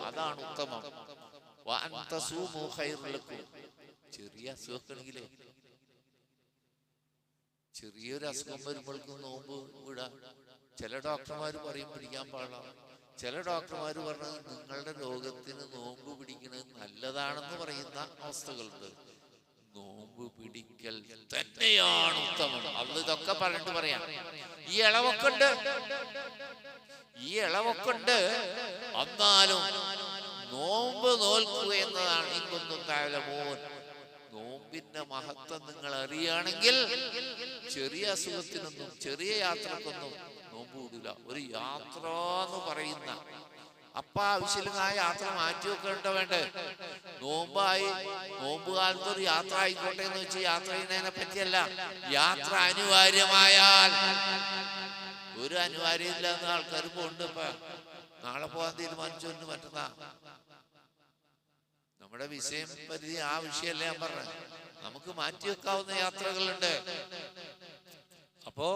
അതാണ് ഉത്തമം. ചെറിയ അസുഖമാണെങ്കിലേ, ചെറിയൊരു അസുഖം വരുമ്പോഴേക്കും നോമ്പ് വിടാം. ചില ഡോക്ടർമാർ പറയും പിടിക്കാൻ പാടില്ല. ചില ഡോക്ടർമാർ പറഞ്ഞത് നിങ്ങളുടെ രോഗത്തിന് നോമ്പ് പിടിക്കുന്നത് നല്ലതാണെന്ന് പറയുന്ന അവസ്ഥകളുണ്ട്. നോമ്പ് പിടിക്കൽ തന്നെയാണ് ഉത്തമം. അത് ഇതൊക്കെ പറഞ്ഞിട്ട് പറയാം. ഈ ഇളവൊക്കെ ഉണ്ട്. എന്നാലും നോമ്പ് നോൽക്കുക എന്നതാണ് ഇങ്ങൊന്നും താഴെ നോമ്പിന്റെ മഹത്വം നിങ്ങൾ അറിയുകയാണെങ്കിൽ ചെറിയ അസുഖത്തിനൊന്നും ചെറിയ യാത്രക്കൊന്നും നോമ്പ് വിടില്ല. ഒരു യാത്ര എന്ന് പറയുന്ന ആവശ്യമായ യാത്ര മാറ്റി വെക്കേണ്ട വേണ്ടേ? നോമ്പ് കാലത്ത് ഒരു യാത്ര ആയിക്കോട്ടെ എന്ന് വെച്ച് യാത്ര ചെയ്യുന്നതിനെ പറ്റിയല്ല. യാത്ര അനിവാര്യമായാൽ, ഒരു അനിവാര്യം ഇല്ലാന്ന് ആൾക്കാർ പോകുന്നുണ്ട്. ഇപ്പൊ നാളെ പോകാൻ തീരുമാനിച്ചു, മറ്റന്നാ നമ്മുടെ വിഷയം പരിധി ആ വിഷയമല്ല ഞാൻ പറഞ്ഞത്. നമുക്ക് മാറ്റിവെക്കാവുന്ന യാത്രകളുണ്ട്. അപ്പോ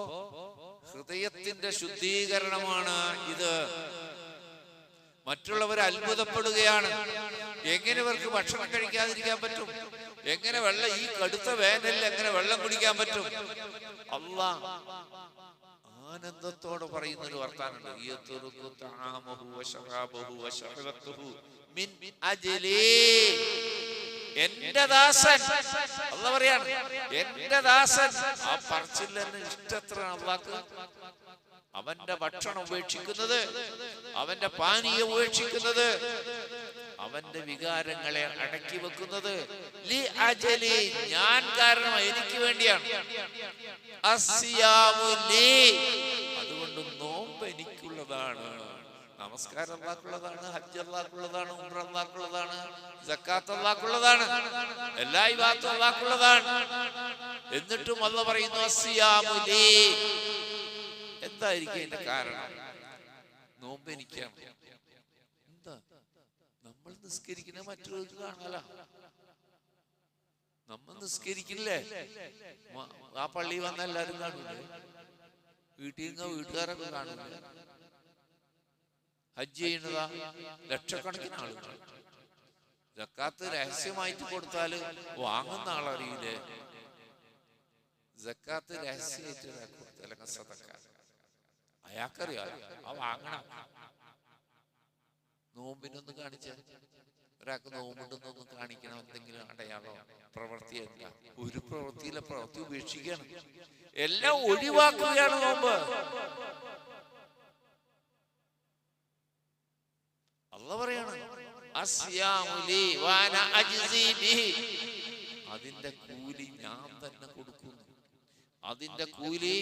ഹൃദയത്തിന്റെ ശുദ്ധീകരണമാണ് ഇത്. മറ്റുള്ളവർ അത്ഭുതപ്പെടുകയാണ്. എങ്ങനെ ഇവർക്ക് ഭക്ഷണം കഴിക്കാതിരിക്കാൻ പറ്റും? എങ്ങനെ ഈ കടുത്ത വേനലിൽ എങ്ങനെ വെള്ളം കുടിക്കാൻ പറ്റും? അല്ലാഹ് ആനന്ദത്തോടെ പറയുന്ന ഒരു വർത്താനുണ്ട്. എന്റെ ദാസൻ, അല്ലാഹ് പറയാണ്, എന്റെ ദാസൻ ആ പറച്ചിൽ തന്നെ ഇഷ്ടത്ര അല്ലാഹ്ക്ക്. അവന്റെ ഭക്ഷണം ഉപേക്ഷിക്കുന്നത്, അവന്റെ പാനീയം ഉപേക്ഷിക്കുന്നത്, അവന്റെ വികാരങ്ങളെ അടക്കി വെക്കുന്നത് ഞാൻ കാരണം, എനിക്ക് വേണ്ടിയാണ്. അതുകൊണ്ട് നോമ്പ് എനിക്ക് നമസ്കാരം അല്ലാഹുള്ളതാണ്, ഹജ്ജ് അല്ലാഹുള്ളതാണ്, ഉംറ അല്ലാഹുള്ളതാണ്, സക്കാത്ത് അല്ലാഹുള്ളതാണ്, എല്ലാ ഇബാദത്തും അല്ലാഹുള്ളതാണ്. എന്നിട്ടും അല്ലാഹ് പറയുന്നു അസ്സിയാമു ലീ. എന്തായിരിക്കും അതിന്റെ കാരണം? നോമ്പ് എനിക്കാണ്. എന്താ? നമ്മൾ നിസ്കരിക്കുന്ന മറ്റുള്ളവർക്ക് കാണാല. നമ്മൾ നിസ്കരിക്കില്ലേ? ആ പള്ളി വന്ന എല്ലാരും കാണൂലേ? വീട്ടിൽ നിന്ന് വീട്ടുകാരൊക്കെ കാണൂലേ? ഹജ്ജ് ചെയ്യുന്നതാ ലക്ഷക്കണക്കിന് ആളുകൾ. സക്കാത്ത് രഹസ്യമായിട്ട് കൊടുത്താല് വാങ്ങുന്ന ആളറിയില്ലേ? സക്കാത്ത് രഹസ്യമായിട്ട് കൊടുത്താലൊക്കെ സദക്ക അയാൾക്കറിയാലോ, ആ വാങ്ങണം. നോമ്പിനൊന്ന് കാണിച്ച ഒരാൾക്ക് നോമ്പുണ്ടെന്നൊന്ന് കാണിക്കണം, എന്തെങ്കിലും അടയാളോ പ്രവൃത്തിയല്ല. ഒരു പ്രവൃത്തിയിലെ പ്രവൃത്തി ഉപേക്ഷിക്കുകയാണ്, എല്ലാം ഒഴിവാക്കുകയാണ് നോമ്പ്. അല്ലാഹ് പറയാണ് അതിന്റെ കൂലി ഞാൻ തന്നെ കൊടുക്കുന്നു, അതിന്റെ കൂലി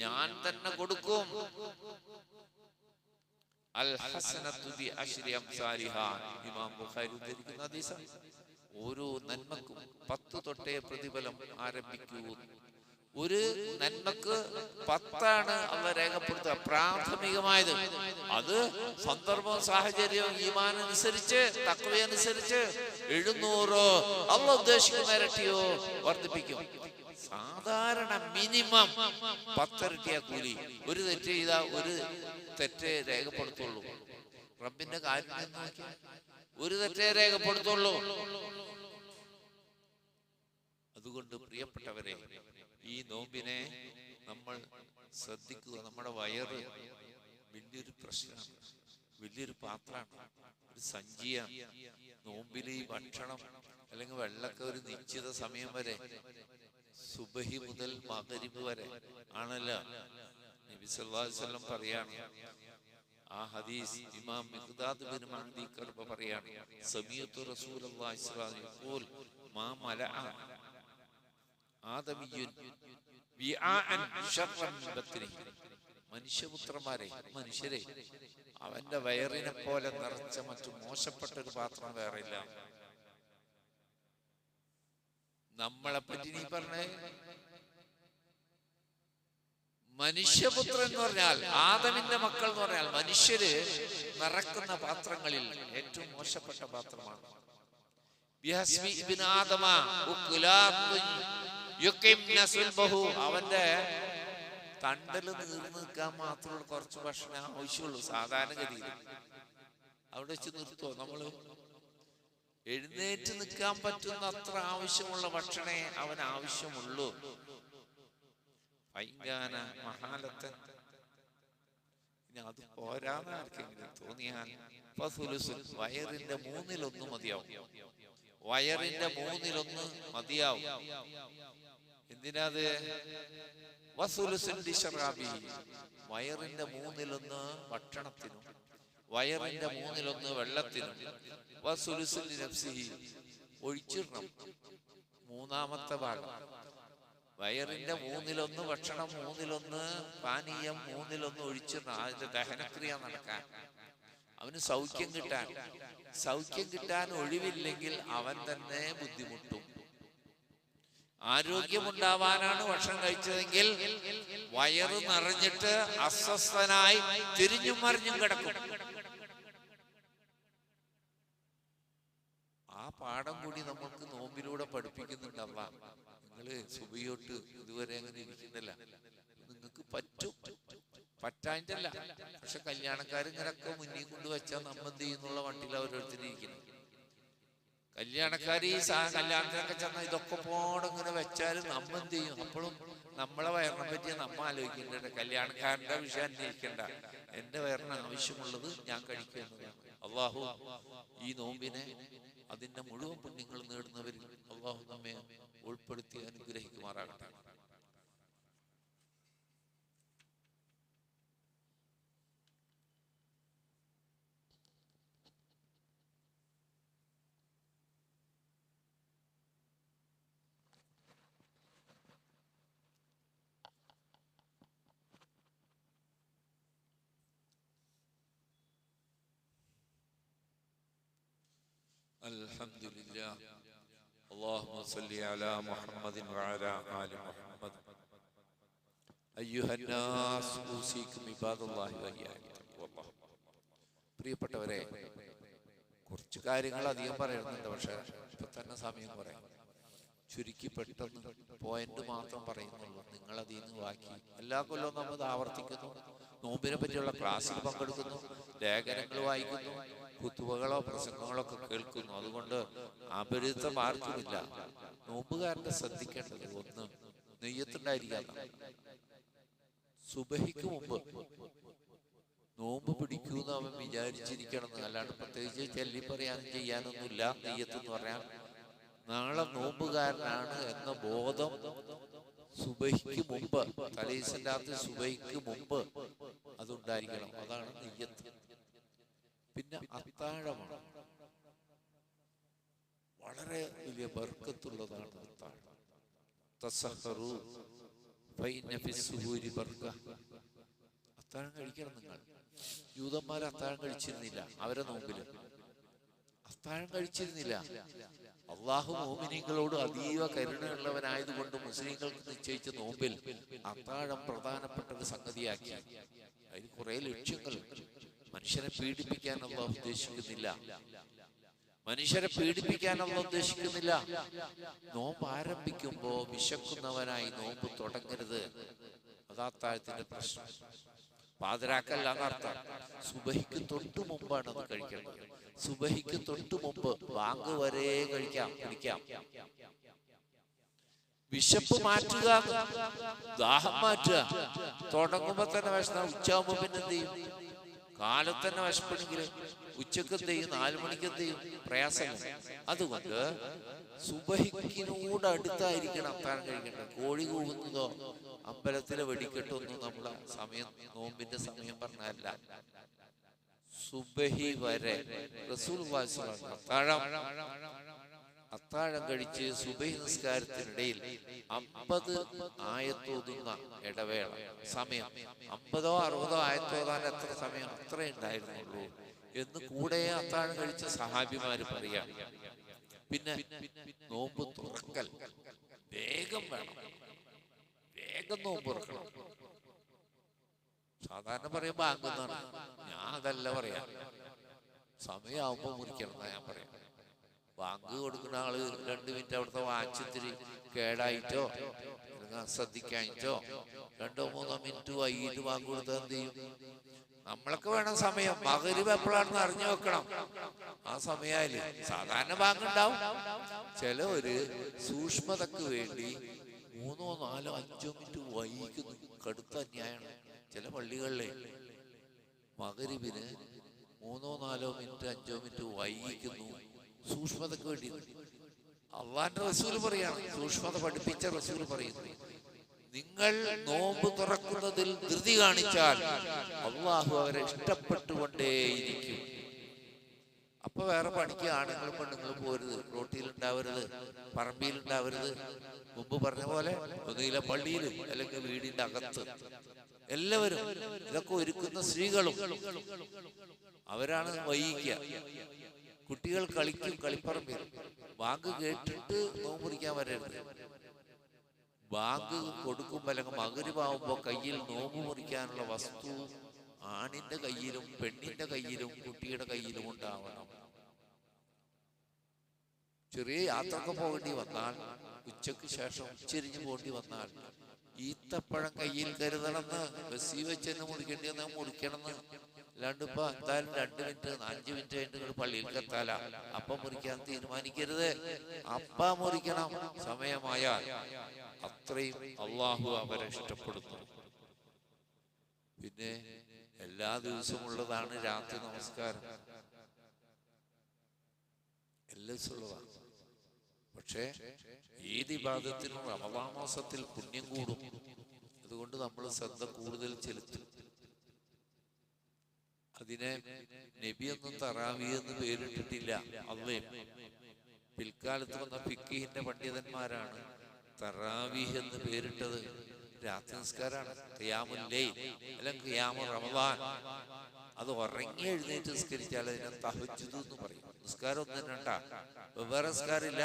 ഞാൻ തന്നെ കൊടുക്കും. അൽ ഹസനത്തു ബി അശ്രി അംസാലിഹാ. ഇമാം ബുഖാരി ഉദ്ധരിക്കുന്ന ഹദീസാണ്. ഓരോ നന്മക്കും 10 തൊട്ടേ പ്രതിഫലം ആരംഭിക്കൂ. ഒരു നന്മക്ക് 10 അള്ളാഹ് രേഖപ്പെടുത്തുക, പ്രാഥമികമായത്. അത് സന്ദർഭവും സാഹചര്യവും ഈമാനനുസരിച്ച് തഖ്വയനുസരിച്ച് 700 അള്ളാഹ് ഉദ്ദേശിക്കുന്ന ഇരട്ടിയോ വർദ്ധിപ്പിക്കും. സാധാരണ മിനിമം 10 ഇരട്ടിയാ കൂലി. ഒരു തെറ്റ് ചെയ്താൽ ഒരു തെറ്റേ രേഖപ്പെടുത്തുള്ളൂ. റബ്ബിന്റെ കാര്യം നോക്കിയാൽ ഒരു തെറ്റേ രേഖപ്പെടുത്തുള്ളൂ. അതുകൊണ്ട് പ്രിയപ്പെട്ടവരെ, ഈ നോമ്പിനെ നമ്മൾ ശ്രദ്ധിക്കുക. നമ്മുടെ വയറ് വലിയൊരു പ്രശ്നമാണ്, വലിയൊരു പാത്രമാണ്, ഒരു സഞ്ചിയാണ്. നോമ്പിൽ ഈ ഭക്ഷണം അല്ലെങ്കിൽ വെള്ളമൊക്കെ ഒരു നിശ്ചിത സമയം വരെ, സുബഹി മുതൽ മഗ്രിബ് വരെ ആണല്ലോ. നബി സല്ലല്ലാഹു അലൈഹി വസല്ലം പറയാണ്, ആ ഹദീസ് ഇമാം മിഖ്ദാദ് ബിൻ മഅദി കർബ പറയാണ്, സമീഅതു റസൂലുള്ളാഹി സ്വല്ലല്ലാഹു അലൈഹി വസല്ലം മാ മലഅ ആദമിയുൻ ബിആഅൻ ശർറൻ മിൻ ബത്നിഹി. മനുഷ്യപുത്രന്മാരെ, മനുഷ്യരെ, അവന്റെ വയറിനെ പോലെ നിറച്ച മറ്റു മോശപ്പെട്ട ഒരു പാത്രം വേറെ ഇല്ല. നമ്മളെ പറ്റി നീ പറഞ്ഞേ, മനുഷ്യപുത്രൻ എന്ന് പറഞ്ഞാൽ, ആദമിന്റെ മക്കൾ എന്ന് പറഞ്ഞാൽ മനുഷ്യര് നിറക്കുന്ന പാത്രങ്ങളിൽ ഏറ്റവും മോശപ്പെട്ട പാത്രമാണ്. അവന്റെ തണ്ടല് നീർന്നു നിൽക്കാൻ മാത്രമുള്ള കുറച്ച് ഭക്ഷണം ആവശ്യമുള്ളൂ സാധാരണഗതിയിൽ. അവിടെ വെച്ച് നിർത്തുവോ? നമ്മള് എഴുന്നേറ്റ് നിൽക്കാൻ പറ്റുന്ന അത്ര ആവശ്യമുള്ള ഭക്ഷണേ അവന് ആവശ്യമുള്ളൂ. ഭയങ്കര മഹാലത്തൻ. ഇനി അത് പോരാന്ന് ആർക്കെങ്കിലും തോന്നിയാൽ വയറിന്റെ 1/3 മതിയാവും. വയറിന്റെ 1/3 മതിയാവും. എന്തിനാത്? വയറിന്റെ 1/3 ഭക്ഷണത്തിനും വയറിന്റെ 1/3 വെള്ളത്തിനും ഒഴിച്ചിടണം. 3-ാമത്തെ ഭാഗം വയറിന്റെ 1/3 ഭക്ഷണം, 1/3 പാനീയം, 1/3 ഒഴിച്ചിടണം. അതിന്റെ ദഹനക്രിയ നടക്കാൻ, അവന് സൗഖ്യം കിട്ടാൻ. സൗഖ്യം കിട്ടാൻ ഒഴിവില്ലെങ്കിൽ അവൻ തന്നെ ബുദ്ധിമുട്ടും. ആരോഗ്യമുണ്ടാവാനാണ് ഭക്ഷണം കഴിച്ചതെങ്കിൽ വയറ് നിറഞ്ഞിട്ട് അസ്വസ്ഥനായി തിരിഞ്ഞും മറിഞ്ഞും കിടക്കും. ആ പാഠം കൂടി നമുക്ക് നോമ്പിലൂടെ പഠിപ്പിക്കുന്നുണ്ട് അല്ലാഹ്. നിങ്ങള് സുബഹിയൊട്ട് ഇതുവരെ അങ്ങനെ ഇരിക്കുന്നില്ല, നിങ്ങൾക്ക് പറ്റും, പറ്റാഞ്ഞല്ല. പക്ഷെ കല്യാണക്കാരിങ്ങനൊക്കെ മുന്നിൽ കൊണ്ട് വെച്ചാൽ നമ്മ എന്ത് ചെയ്യുന്നുള്ള വണ്ടിയിൽ ഓരോരുത്തരിയ്ക്കുന്നു. കല്യാണക്കാരി കല്യാണത്തിനൊക്കെ ചെന്നാൽ ഇതൊക്കെ പോടിങ്ങനെ വെച്ചാൽ നമ്മ എന്ത് ചെയ്യും? അപ്പോഴും നമ്മളെ വയറിനെ പറ്റി നമ്മ ആലോചിക്കേണ്ട, കല്യാണക്കാരന്റെ വിഷയം അന്വേഷിക്കേണ്ട. എന്റെ വയറിന് ആവശ്യമുള്ളത് ഞാൻ കഴിക്കുക എന്നതാണ്. അള്ളാഹു ഈ നോമ്പിനെ അതിന്റെ മുഴുവൻ പുണ്യങ്ങൾ നേടുന്നവരിൽ അള്ളാഹു നമ്മെ ഉൾപ്പെടുത്തി അനുഗ്രഹിക്കുമാറാകട്ടെ. الحمد لله اللهم صل على محمد وعلى آل محمد أيها الناس أوصيكم عباد الله وإياكم بتقوى الله. പ്രിയപ്പെട്ടവരെ, കുറച്ച് കാര്യങ്ങൾ അധികം പറയുന്നുണ്ട്, പക്ഷെ ഇപ്പൊ തന്നെ സമയം പറയാം. ചുരുക്കി പെട്ടെന്ന് പോയിന്റ് മാത്രം പറയുന്നുള്ളൂ. നിങ്ങൾ അതിൽ നിന്ന് ബാക്കി എല്ലാ കൊല്ലവും നമ്മൾ ആവർത്തിക്കുന്നു. നോമ്പിനെ പറ്റിയുള്ള ക്ലാസ്സിൽ പങ്കെടുക്കുന്നു, ലേഖനങ്ങൾ വായിക്കുന്നു, കുത്തുവകളോ പ്രസംഗങ്ങളോ ഒക്കെ കേൾക്കുന്നു. അതുകൊണ്ട് അപരിതം ആർക്കുമില്ല. നോമ്പുകാരന്റെ ശ്രദ്ധിക്കേണ്ടത് ഒന്ന്, നെയ്യത്തുണ്ടായിരിക്കാം. സുബഹിക്ക് മുമ്പ് നോമ്പ് പിടിക്കൂന്ന് അവൻ വിചാരിച്ചിരിക്കണം. അല്ലാണ്ട് പ്രത്യേകിച്ച് ചൊല്ലി പറയാനും ചെയ്യാനൊന്നുമില്ല. നെയ്യത്തെന്ന് പറയാൻ നാളെ നോമ്പുകാരനാണ് എന്ന ബോധം സുബഹിക്ക് മുമ്പ്, തലേദിവസം രാത്രി സുബഹിക്ക് മുമ്പ് അതുണ്ടായിരിക്കണം. അതാണ് നെയ്യത്ത്. പിന്നെ അത്താഴമാണ്, വളരെ വലിയ ബർക്കത്തുള്ളതാണ് അത്താഴം. തസഹറു ഫഇന്ന ഫിസ്സുഹൂരി ബർക. അത്താഴം കഴിക്കണം നിങ്ങൾ. യൂതന്മാർ അത്താഴം കഴിച്ചിരുന്നില്ല. അവരെ നോമ്പില് അത്താഴം കഴിച്ചിരുന്നില്ല. അള്ളാഹു മോമിനീങ്ങളോട് അതീവ കരുണയുള്ളവനായതുകൊണ്ട് മുസ്ലിങ്ങൾക്ക് നിശ്ചയിച്ച നോമ്പിൽ അത്താഴം പ്രധാനപ്പെട്ട ഒരു സംഗതിയാക്കി. അതിന് കുറെ ലക്ഷ്യങ്ങളുണ്ട്. മനുഷ്യനെ പീഡിപ്പിക്കാൻ അള്ളാഹു ഉദ്ദേശിക്കുന്നില്ല. മനുഷ്യരെ പീഡിപ്പിക്കാൻ അള്ളാഹു ഉദ്ദേശിക്കുന്നില്ല. നോമ്പ് ആരംഭിക്കുമ്പോ വിശക്കുന്നവനായി നോമ്പ് തുടങ്ങരുത്. അതാ അത്താഴത്തിന്റെ പ്രശ്നം. പാതിരാക്കല്ല എന്നർത്ഥം. സുബഹിക്ക് തൊട്ടു മുമ്പാണ് അത് കഴിക്കേണ്ടത്. സുബഹിക്ക് തൊട്ടു മുമ്പ് ബാങ്ക് വരെ കുടിക്കാം. വിശപ്പ് മാറ്റുക, ദാഹം മാറ്റുക. തുടങ്ങുമ്പോ തന്നെ വിശന്ന ഉച്ചയാകുമ്പോ പിന്നെ എന്ത് ചെയ്യും? കാലത്ത് തന്നെ വിശപ്പണെങ്കിൽ ഉച്ചക്ക് എന്ത് ചെയ്യും? 4 മണിക്ക് എന്ത് ചെയ്യും? പ്രയാസമില്ല. അതുകൊണ്ട് സുബഹിക്കിനോട് അടുത്തായിരിക്കണം അത്താഴം കഴിക്കേണ്ടത്. കോഴി കൂവുന്നതോ അമ്പലത്തിലെ വെടിക്കെട്ടൊന്നും നമ്മളെ സമയം, നോമ്പിന്റെ സമയം പറഞ്ഞല്ല. സുബഹി വരെ റസൂലുള്ളാഹി അത്താഴം കഴിച്ച് സുബഹി നിസ്കാരത്തിനിടയിൽ 50 ആയത്തോതുന്ന ഇടവേള സമയം, 50ഓ 60ഓ ആയത്തോതാൻ എത്ര സമയം? അത്രേ ഉണ്ടായിരുന്നുള്ളൂ എന്ന് കൂടെ അത്താഴം കഴിച്ച സഹാബിമാര് പറയാം. പിന്നെ നോമ്പ് തുറക്കൽ വേഗം വേണം, വേഗം നോമ്പ് തുറക്കണം. സാധാരണ പറയുമ്പോ ആകുന്നതാണ്. ഞാൻ അതല്ല പറയാ, സമയമാകുമ്പോ മുറിക്കണം എന്നാ ഞാൻ പറയാം. ബാങ്ക് കൊടുക്കുന്ന ആള് 2 മിനിറ്റ് അവിടുത്തെ വാച്ചിത്തിരി കേടായിട്ടോ ശ്രദ്ധിക്കാനിട്ടോ 2-3 മിനിറ്റ് വൈകിട്ട് ബാങ്ക് കൊടുത്താൽ എന്ത് ചെയ്യും? നമ്മളൊക്കെ വേണം സമയം. മഗ്‌രിബ് എപ്പോഴാണെന്ന് അറിഞ്ഞു വെക്കണം. ആ സമയായാല് സാധാരണ ബാങ്ക് ഉണ്ടാവും. ചിലവര് സൂക്ഷ്മതക്ക് വേണ്ടി 3, 4, 5 മിനിറ്റ് വൈകുന്നു. കടുത്ത അന്യായമാണ്. ചില പള്ളികളിലെ മഗ്‌രിബിന് 3, 4 മിനിറ്റ് 5 മിനിറ്റ് വൈകിക്കുന്നു. സൂക്ഷ്മതക്ക് വേണ്ടി. അള്ളാന്റെ റസൂൽ പറയാണ്, സൂക്ഷ്മത പഠിപ്പിച്ച റസൂൽ പറയുന്നു, നിങ്ങൾ നോമ്പ് തുറക്കുന്നതിൽ ധൃതി കാണിച്ചാൽ അള്ളാഹു അവരെ ഇഷ്ടപ്പെട്ടുകൊണ്ടേയിരിക്കും. അപ്പൊ വേറെ പണിക്ക് ആണുങ്ങളും പെണ്ണുങ്ങളും പോരുത്. റോട്ടിയിൽ ഉണ്ടാവരുത്, പറമ്പിൽ ഉണ്ടാവരുത്. മുമ്പ് പറഞ്ഞ പോലെ ഒന്നുകിലെ പള്ളിയിൽ അല്ലെങ്കിൽ വീടിന്റെ അകത്ത്. എല്ലാവരും ഇതൊക്കെ ഒരുക്കുന്ന സ്ത്രീകളും അവരാണ് വൈകിക്കുക. കുട്ടികൾ കളിക്കും കളിപ്പറമ്പിൽ. ബാങ്ക് കേട്ടിട്ട് നോമ്പ് മുറിക്കാൻ വരരുത്. ബാങ്ക് കൊടുക്കുമ്പോ അല്ലെങ്കിൽ മഗ്‌രിബാവുമ്പോ കയ്യിൽ നോമ്പ് മുറിക്കാനുള്ള വസ്തു ആണിന്റെ കയ്യിലും പെണ്ണിന്റെ കയ്യിലും കുട്ടിയുടെ കയ്യിലും ഉണ്ടാവണം. ചെറിയ യാത്രക്ക് പോകേണ്ടി വന്നാൽ, ഉച്ചക്ക് ശേഷം ഉച്ചരിഞ്ഞു പോകേണ്ടി വന്നാൽ ഈത്തപ്പഴം കയ്യിൽ കരുതണമെന്ന്. ബസ്സിൽ വെച്ചെന്ന് മുറിക്കേണ്ടി വന്നാൽ മുറിക്കണമെന്ന്. അല്ലാണ്ട് ഇപ്പൊ എന്തായാലും 2 മിനിറ്റ് 5 മിനിറ്റ് കഴിഞ്ഞിട്ട് പള്ളിയിൽ എത്താല അപ്പം മുറിക്കാൻ തീരുമാനിക്കരുത്. അപ്പ മുറിക്കണം സമയമായാൽ. അത്രയും അള്ളാഹു അവരെ ഇഷ്ടപ്പെടുന്നു. പിന്നെ എല്ലാ ദിവസവും ഉള്ളതാണ് രാത്രി നമസ്കാരം, എല്ലാ ദിവസവും ഉള്ളതാണ്. പക്ഷേ ഏത് ഇബാദത്തിനും റമളാൻ മാസത്തിൽ പുണ്യം കൂടും. അതുകൊണ്ട് നമ്മൾ ശ്രദ്ധ കൂടുതൽ ചെലുത്തും. അതിനെ നബിയൊന്നും തറാവീഹ് എന്ന് പേരിട്ടിട്ടില്ല. അള്ളേ പിൽക്കാലത്ത് വന്ന ഫിഖിന്റെ പണ്ഡിതന്മാരാണ് തറാവീഹ് എന്ന് പേരിട്ടത്. രാത്രി നിസ്കാരാണ്, ഖിയാമുൽ ലൈൽ അല്ലെങ്കിൽ ഖിയാമുർ റമളാൻ. അത് ഉറങ്ങി എഴുന്നേറ്റ് നിസ്കരിച്ചാൽ അതിനെ തഹജ്ജുദ് എന്ന് പറയും. നിസ്കാരം ഒന്നും രണ്ടാ, വെവ്വേറെ നിസ്കാരമില്ല.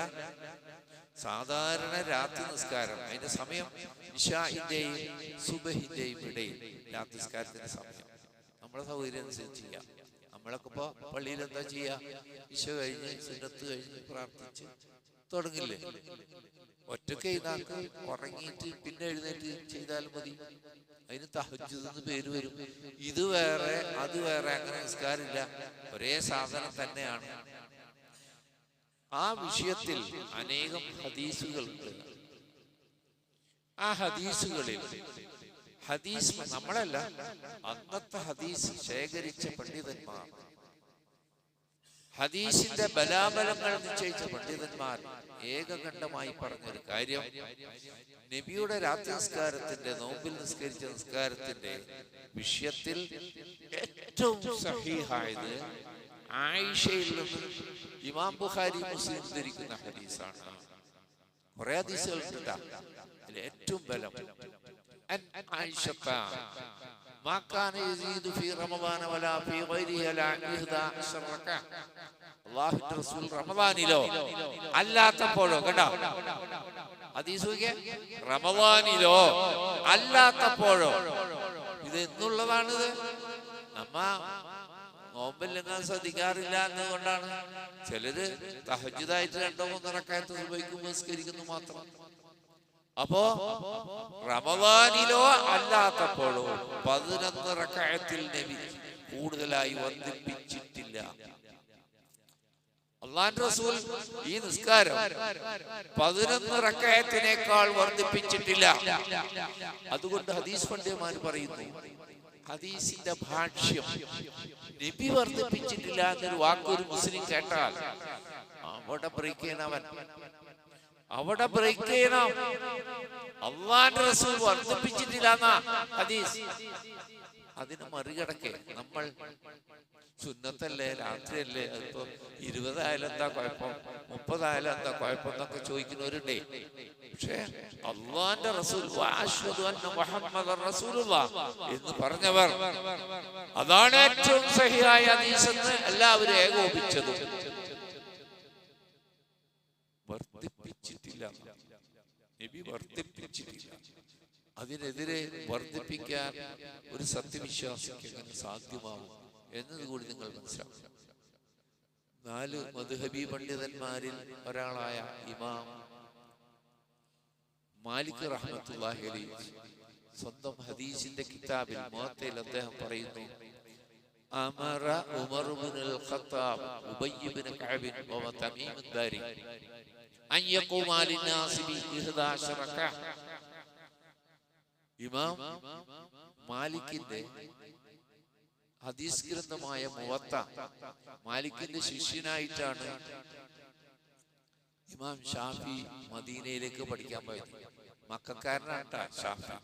സാധാരണ രാത്രി നിസ്കാരം അതിന്റെ സമയം ഇശാഇന്റെയും സുബഹിന്റെയും ഇടയിൽ രാത്രി നിസ്കാരത്തിന്റെ സമയം നമ്മളെ സൗകര്യം അനുസരിച്ച് ചെയ്യാം. നമ്മളൊക്കെ ഇപ്പൊ പള്ളിയിൽ എന്താ ചെയ്യാ, ഇശ കഴിഞ്ഞ് സുന്നത്ത് കഴിഞ്ഞ് പ്രാർത്ഥിച്ച് തുടങ്ങില്ലേ. ഒറ്റക്ക് എഴുതാക്ക് ഉറങ്ങിയിട്ട് പിന്നെ എഴുന്നേറ്റ് ചെയ്താലും മതി. അതിന് തഹജ്ജുദ് എന്ന് പേര് വരും. ഇത് വേറെ അത് വേറെ, അങ്ങനെ നിസ്കാരമില്ല, ഒരേ സാധനം തന്നെയാണ്. ആ വിഷയത്തിൽ അനേകം ഹദീസുകളുണ്ട്. ആ ഹദീസുകളിൽ നമ്മളല്ല, അന്നത്തെ ഹദീസ് ശേഖരിച്ച പണ്ഡിതന്മാർ, ഹദീസിന്റെ ബലാബലങ്ങൾ നിശ്ചയിച്ച പണ്ഡിതന്മാർ ഏകകണ്ഠമായി പറഞ്ഞൊരു കാര്യം, നബിയുടെ രാത്രി നിസ്കാരത്തിന്റെ, നോമ്പിൽ നിസ്കരിച്ച നിസ്കാരത്തിന്റെ വിഷയത്തിൽ ഏറ്റവും സഹീഹായത് ആയിഷയിൽ നിന്ന് ഇമാം ബുഖാരി മുസ്ലിം ധരിക്കുന്ന ഹദീസാണ്. കുറെ ഹദീസുകളുണ്ട്, അതിൽ ഏറ്റവും ബലം ആയിഷത്ത ما كان يزيد في رمضان ولا في غيره لا 11 ركعة. അല്ലാഹുവിന്റെ റസൂൽ റമദാനിലോ അല്ലാത്തപ്പോഴോ, കേട്ടോ ഹദീസ്, റമദാനിലോ അല്ലാത്തപ്പോഴോ, ഇത് എന്നുള്ളതാണിത്. നമ്മ നോമ്പെല്ലാം ശ്രദ്ധിക്കാറില്ല എന്നുകൊണ്ടാണ് ചിലര് തഹജ്ജുദായിട്ട് 2-3 റക്അത്ത് സുബഹിക്ക് നിസ്കരിക്കുന്നു മാത്രം. അപ്പോ റമദാനിലോ അല്ലാത്തപ്പോഴോ 11 റക്അത്തിൽ നബി കൂടുതലായി വർദ്ധിപ്പിച്ചിട്ടില്ല. അല്ലാഹുവിന്റെ റസൂൽ ഈ നിസ്കാരം 11 റക്അത്തിനേക്കാൾ വർദ്ധിപ്പിച്ചിട്ടില്ല. അതുകൊണ്ട് ഹദീസ് പണ്ഡിതന്മാർ പറയുന്നു, ഹദീസിന്റെ ഭാഷ്യം നബി വർദ്ധിപ്പിച്ചിട്ടില്ല എന്നൊരു വാക്കൊരു മുസ്ലിം കേട്ടാൽ അവിടെ ബ്രേക്ക് ചെയ്യണവൻ, അവിടെ ബ്രേക്ക് ചെയ്യണം. അല്ലാഹുവിന്റെ റസൂൽ വർദ്ധിപ്പിച്ചിട്ടില്ല എന്നാ ഹദീസ്. അതിന് മറികടക്കെ നമ്മൾ സുന്നത്തല്ലേ, രാത്രിയല്ലേ, അതിപ്പോ 20 ആയാലും എന്താ കുഴപ്പം, 30 ആയാലും എന്താ കുഴപ്പം എന്നൊക്കെ ചോദിക്കുന്നവരുണ്ടേ. പക്ഷേ അല്ലാഹുവിന്റെ റസൂൽ വഅശ്ഹദു അന്ന മുഹമ്മദൻ റസൂലുള്ളാഹ് എന്ന് പറഞ്ഞവർ, അതാണ് ഏറ്റവും സഹിഹായ ഹദീസ് എന്ന് എല്ലാവരും ഏകോപിച്ചതും. വർദ്ധിപ്പിച്ചിട്ടില്ല, നബി വർദ്ധിപ്പിച്ചിട്ടില്ല. അതിനെതിരെ വർദ്ധിപ്പിക്കാൻ ഒരു സത്യവിശ്വാസിക്ക് എങ്ങനെ സാധ്യമാവും എന്നതുകൂടി നിങ്ങൾ മനസ്സിലാക്കണം. 4 മദ്ഹബി പണ്ഡിതന്മാരിൽ ഒരാളായ ഇമാം മാലിക് റഹ്മത്തുള്ളാഹി അലൈഹി സ്വന്തം ഹദീസിന്റെ കിതാബിൽ മുവത്തയിൽ അദ്ദേഹം പറയുന്നു, അമറ ഉമർ ഇബ്നുൽ ഖത്താബ് ഉബയ്യ് ഇബ്നു കഅബ് വ തമീം അദ്ദാരി അൻ യഖൂമ ലിന്നാസി ബി 11 റക്അ. ഇമാം മാലിക്കിന്റെ ഹദീസ് ഗ്രന്ഥമായ മുവത്ത, മാലിക്കിന്റെ ശിഷ്യനായിട്ടാണ് ഇമാം ഷാഫി മദീനയിലേക്ക് പഠിക്കാൻ പോയത്. മക്കക്കാരനാട്ടാ ഷാഫി.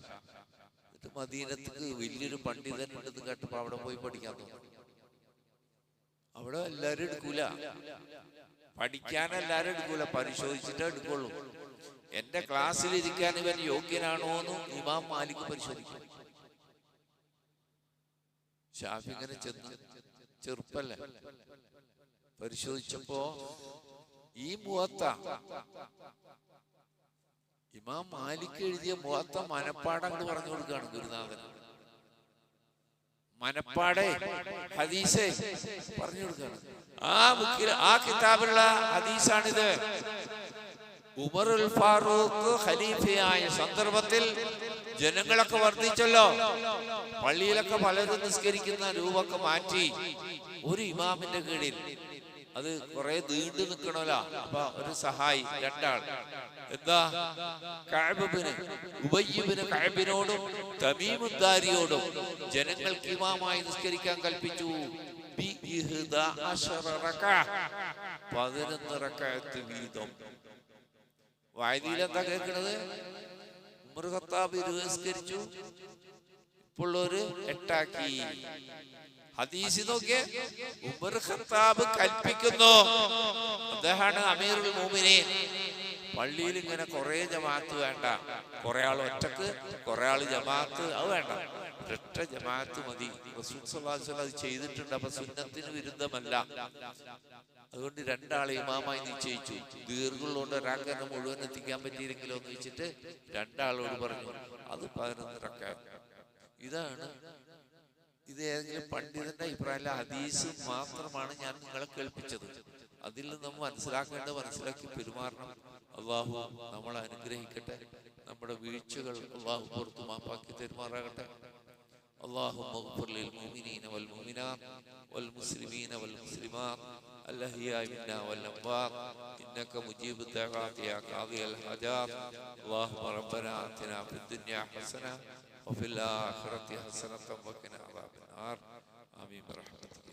എന്നിട്ട് മദീനത്തേക്ക് വലിയൊരു പണ്ഡിതൻ ഉണ്ടെന്ന് കേട്ടപ്പോ അവിടെ പോയി പഠിക്കാൻ തോന്നി. അവിടെ എല്ലാരും എടുക്കൂല, പഠിക്കാൻ എല്ലാരും എടുക്കൂല, പരിശോധിച്ചിട്ടേ എടുക്കുള്ളൂ. എന്റെ ക്ലാസ്സിൽ ഇരിക്കാൻ ഇവൻ യോഗ്യനാണോ എന്ന് ഇമാം മാലിക് പരിശോധിക്കും. ഷാഫി ഇങ്ങനെ ചെന്ന്, ചെറുപ്പല്ലേ, പരിശോധിച്ചപ്പോ ഈ മുവത്ത ഇമാം മാലിക് എഴുതിയ മുവത്ത മനപ്പാടം കൊണ്ട് പറഞ്ഞു കൊടുക്കുകയാണ് ഗുരുനാഥൻ. മനപ്പാടെ ഹദീസേ പറഞ്ഞു കൊടുക്കുകയാണ്. ആ ബുക്കിൽ, ആ കിതാബിലുള്ള ഹദീസാണിത്. ഉമറുൽ ഫാറൂഖ് ഖലീഫയായ സന്ദർഭത്തിൽ ജനങ്ങളൊക്കെ വർദ്ധിച്ചല്ലോ. പള്ളിയിലൊക്കെ പലരും നിസ്കരിക്കുന്ന രൂപമൊക്കെ മാറ്റി ഒരു ഇമാമിന്റെ കീഴിൽ, അത് കുറെ നീണ്ടു നിൽക്കണല്ലോ. അപ്പൊ ഒരു സഹായി, 2 ആൾ, എന്താ, ഉബയ്യ് ഇബ്നു കഅബിനോടും തമീം അദ്ദാരിയോടും ജനങ്ങൾക്ക് ഇമാമായി നിസ്കരിക്കാൻ കൽപ്പിച്ചു. 11 റക്അത്ത് വീതം. വായനയിൽ എന്താ കേൾക്കണത്? ഉമർ ഖത്താബ് 20 നിസ്കരിച്ചു, ഇപ്പോൾ ഒരു 8 ആക്കി. ഹദീസ് നോക്കിയേ, ഉമർ ഖത്താബ് കൽപ്പിക്കുന്നു, അദ്ദേഹമാണ് അമീറുൽ മുഅ്മിനീൻ. പള്ളിയിൽ ഇങ്ങനെ കുറെ ജമാഅത്ത് വേണ്ട, കുറെ ആൾ ഒറ്റക്ക്, കുറെ ആൾ ജമാഅത്ത്, അത് വേണ്ട. ഒരൊറ്റ ജമാഅത്ത് മതി. റസൂൽ സ്വല്ലല്ലാഹു അലൈഹി വസല്ലം അത് ചെയ്തിട്ടുണ്ട്. അപ്പൊ സുന്നത്തിന് വിരുദ്ധമല്ല. അതുകൊണ്ട് രണ്ടാളെ ഇമാമായി നിശ്ചയിച്ചു. ദീർഘമുള്ളതുകൊണ്ട് ഒരാൾക്ക് തന്നെ മുഴുവൻ എത്തിക്കാൻ പറ്റിയില്ലെങ്കിലോ എന്ന് വെച്ചിട്ട് രണ്ടാളോട് പറഞ്ഞു അത് 11 റക്അത്ത്. ഇതാണ് ഇത് ഏതെങ്കിലും പണ്ഡിതന്റെ അഭിപ്രായമല്ല, ഹദീസ് മാത്രമാണ് ഞാൻ നിങ്ങളെ കേൾപ്പിച്ചത്. അതിൽ നിന്ന് നമ്മൾ മനസ്സിലാക്കി പെരുമാറണം. അള്ളാഹു നമ്മളെ അനുഗ്രഹിക്കട്ടെ. നമ്മുടെ വീഴ്ചകൾ അള്ളാഹു പുറത്തു മാപ്പാക്കി തെരുമാറാകട്ടെ. اللهم اغفر للمؤمنين والمؤمنات والمسلمين والمسلمات الأحياء منا والأموات إنك مجيب الدعوات يا قاضي الحاجات. اللهم ربنا آتنا في الدنيا حسنة وفي الآخرة حسنة وقنا عذاب النار. آمين برحمتك.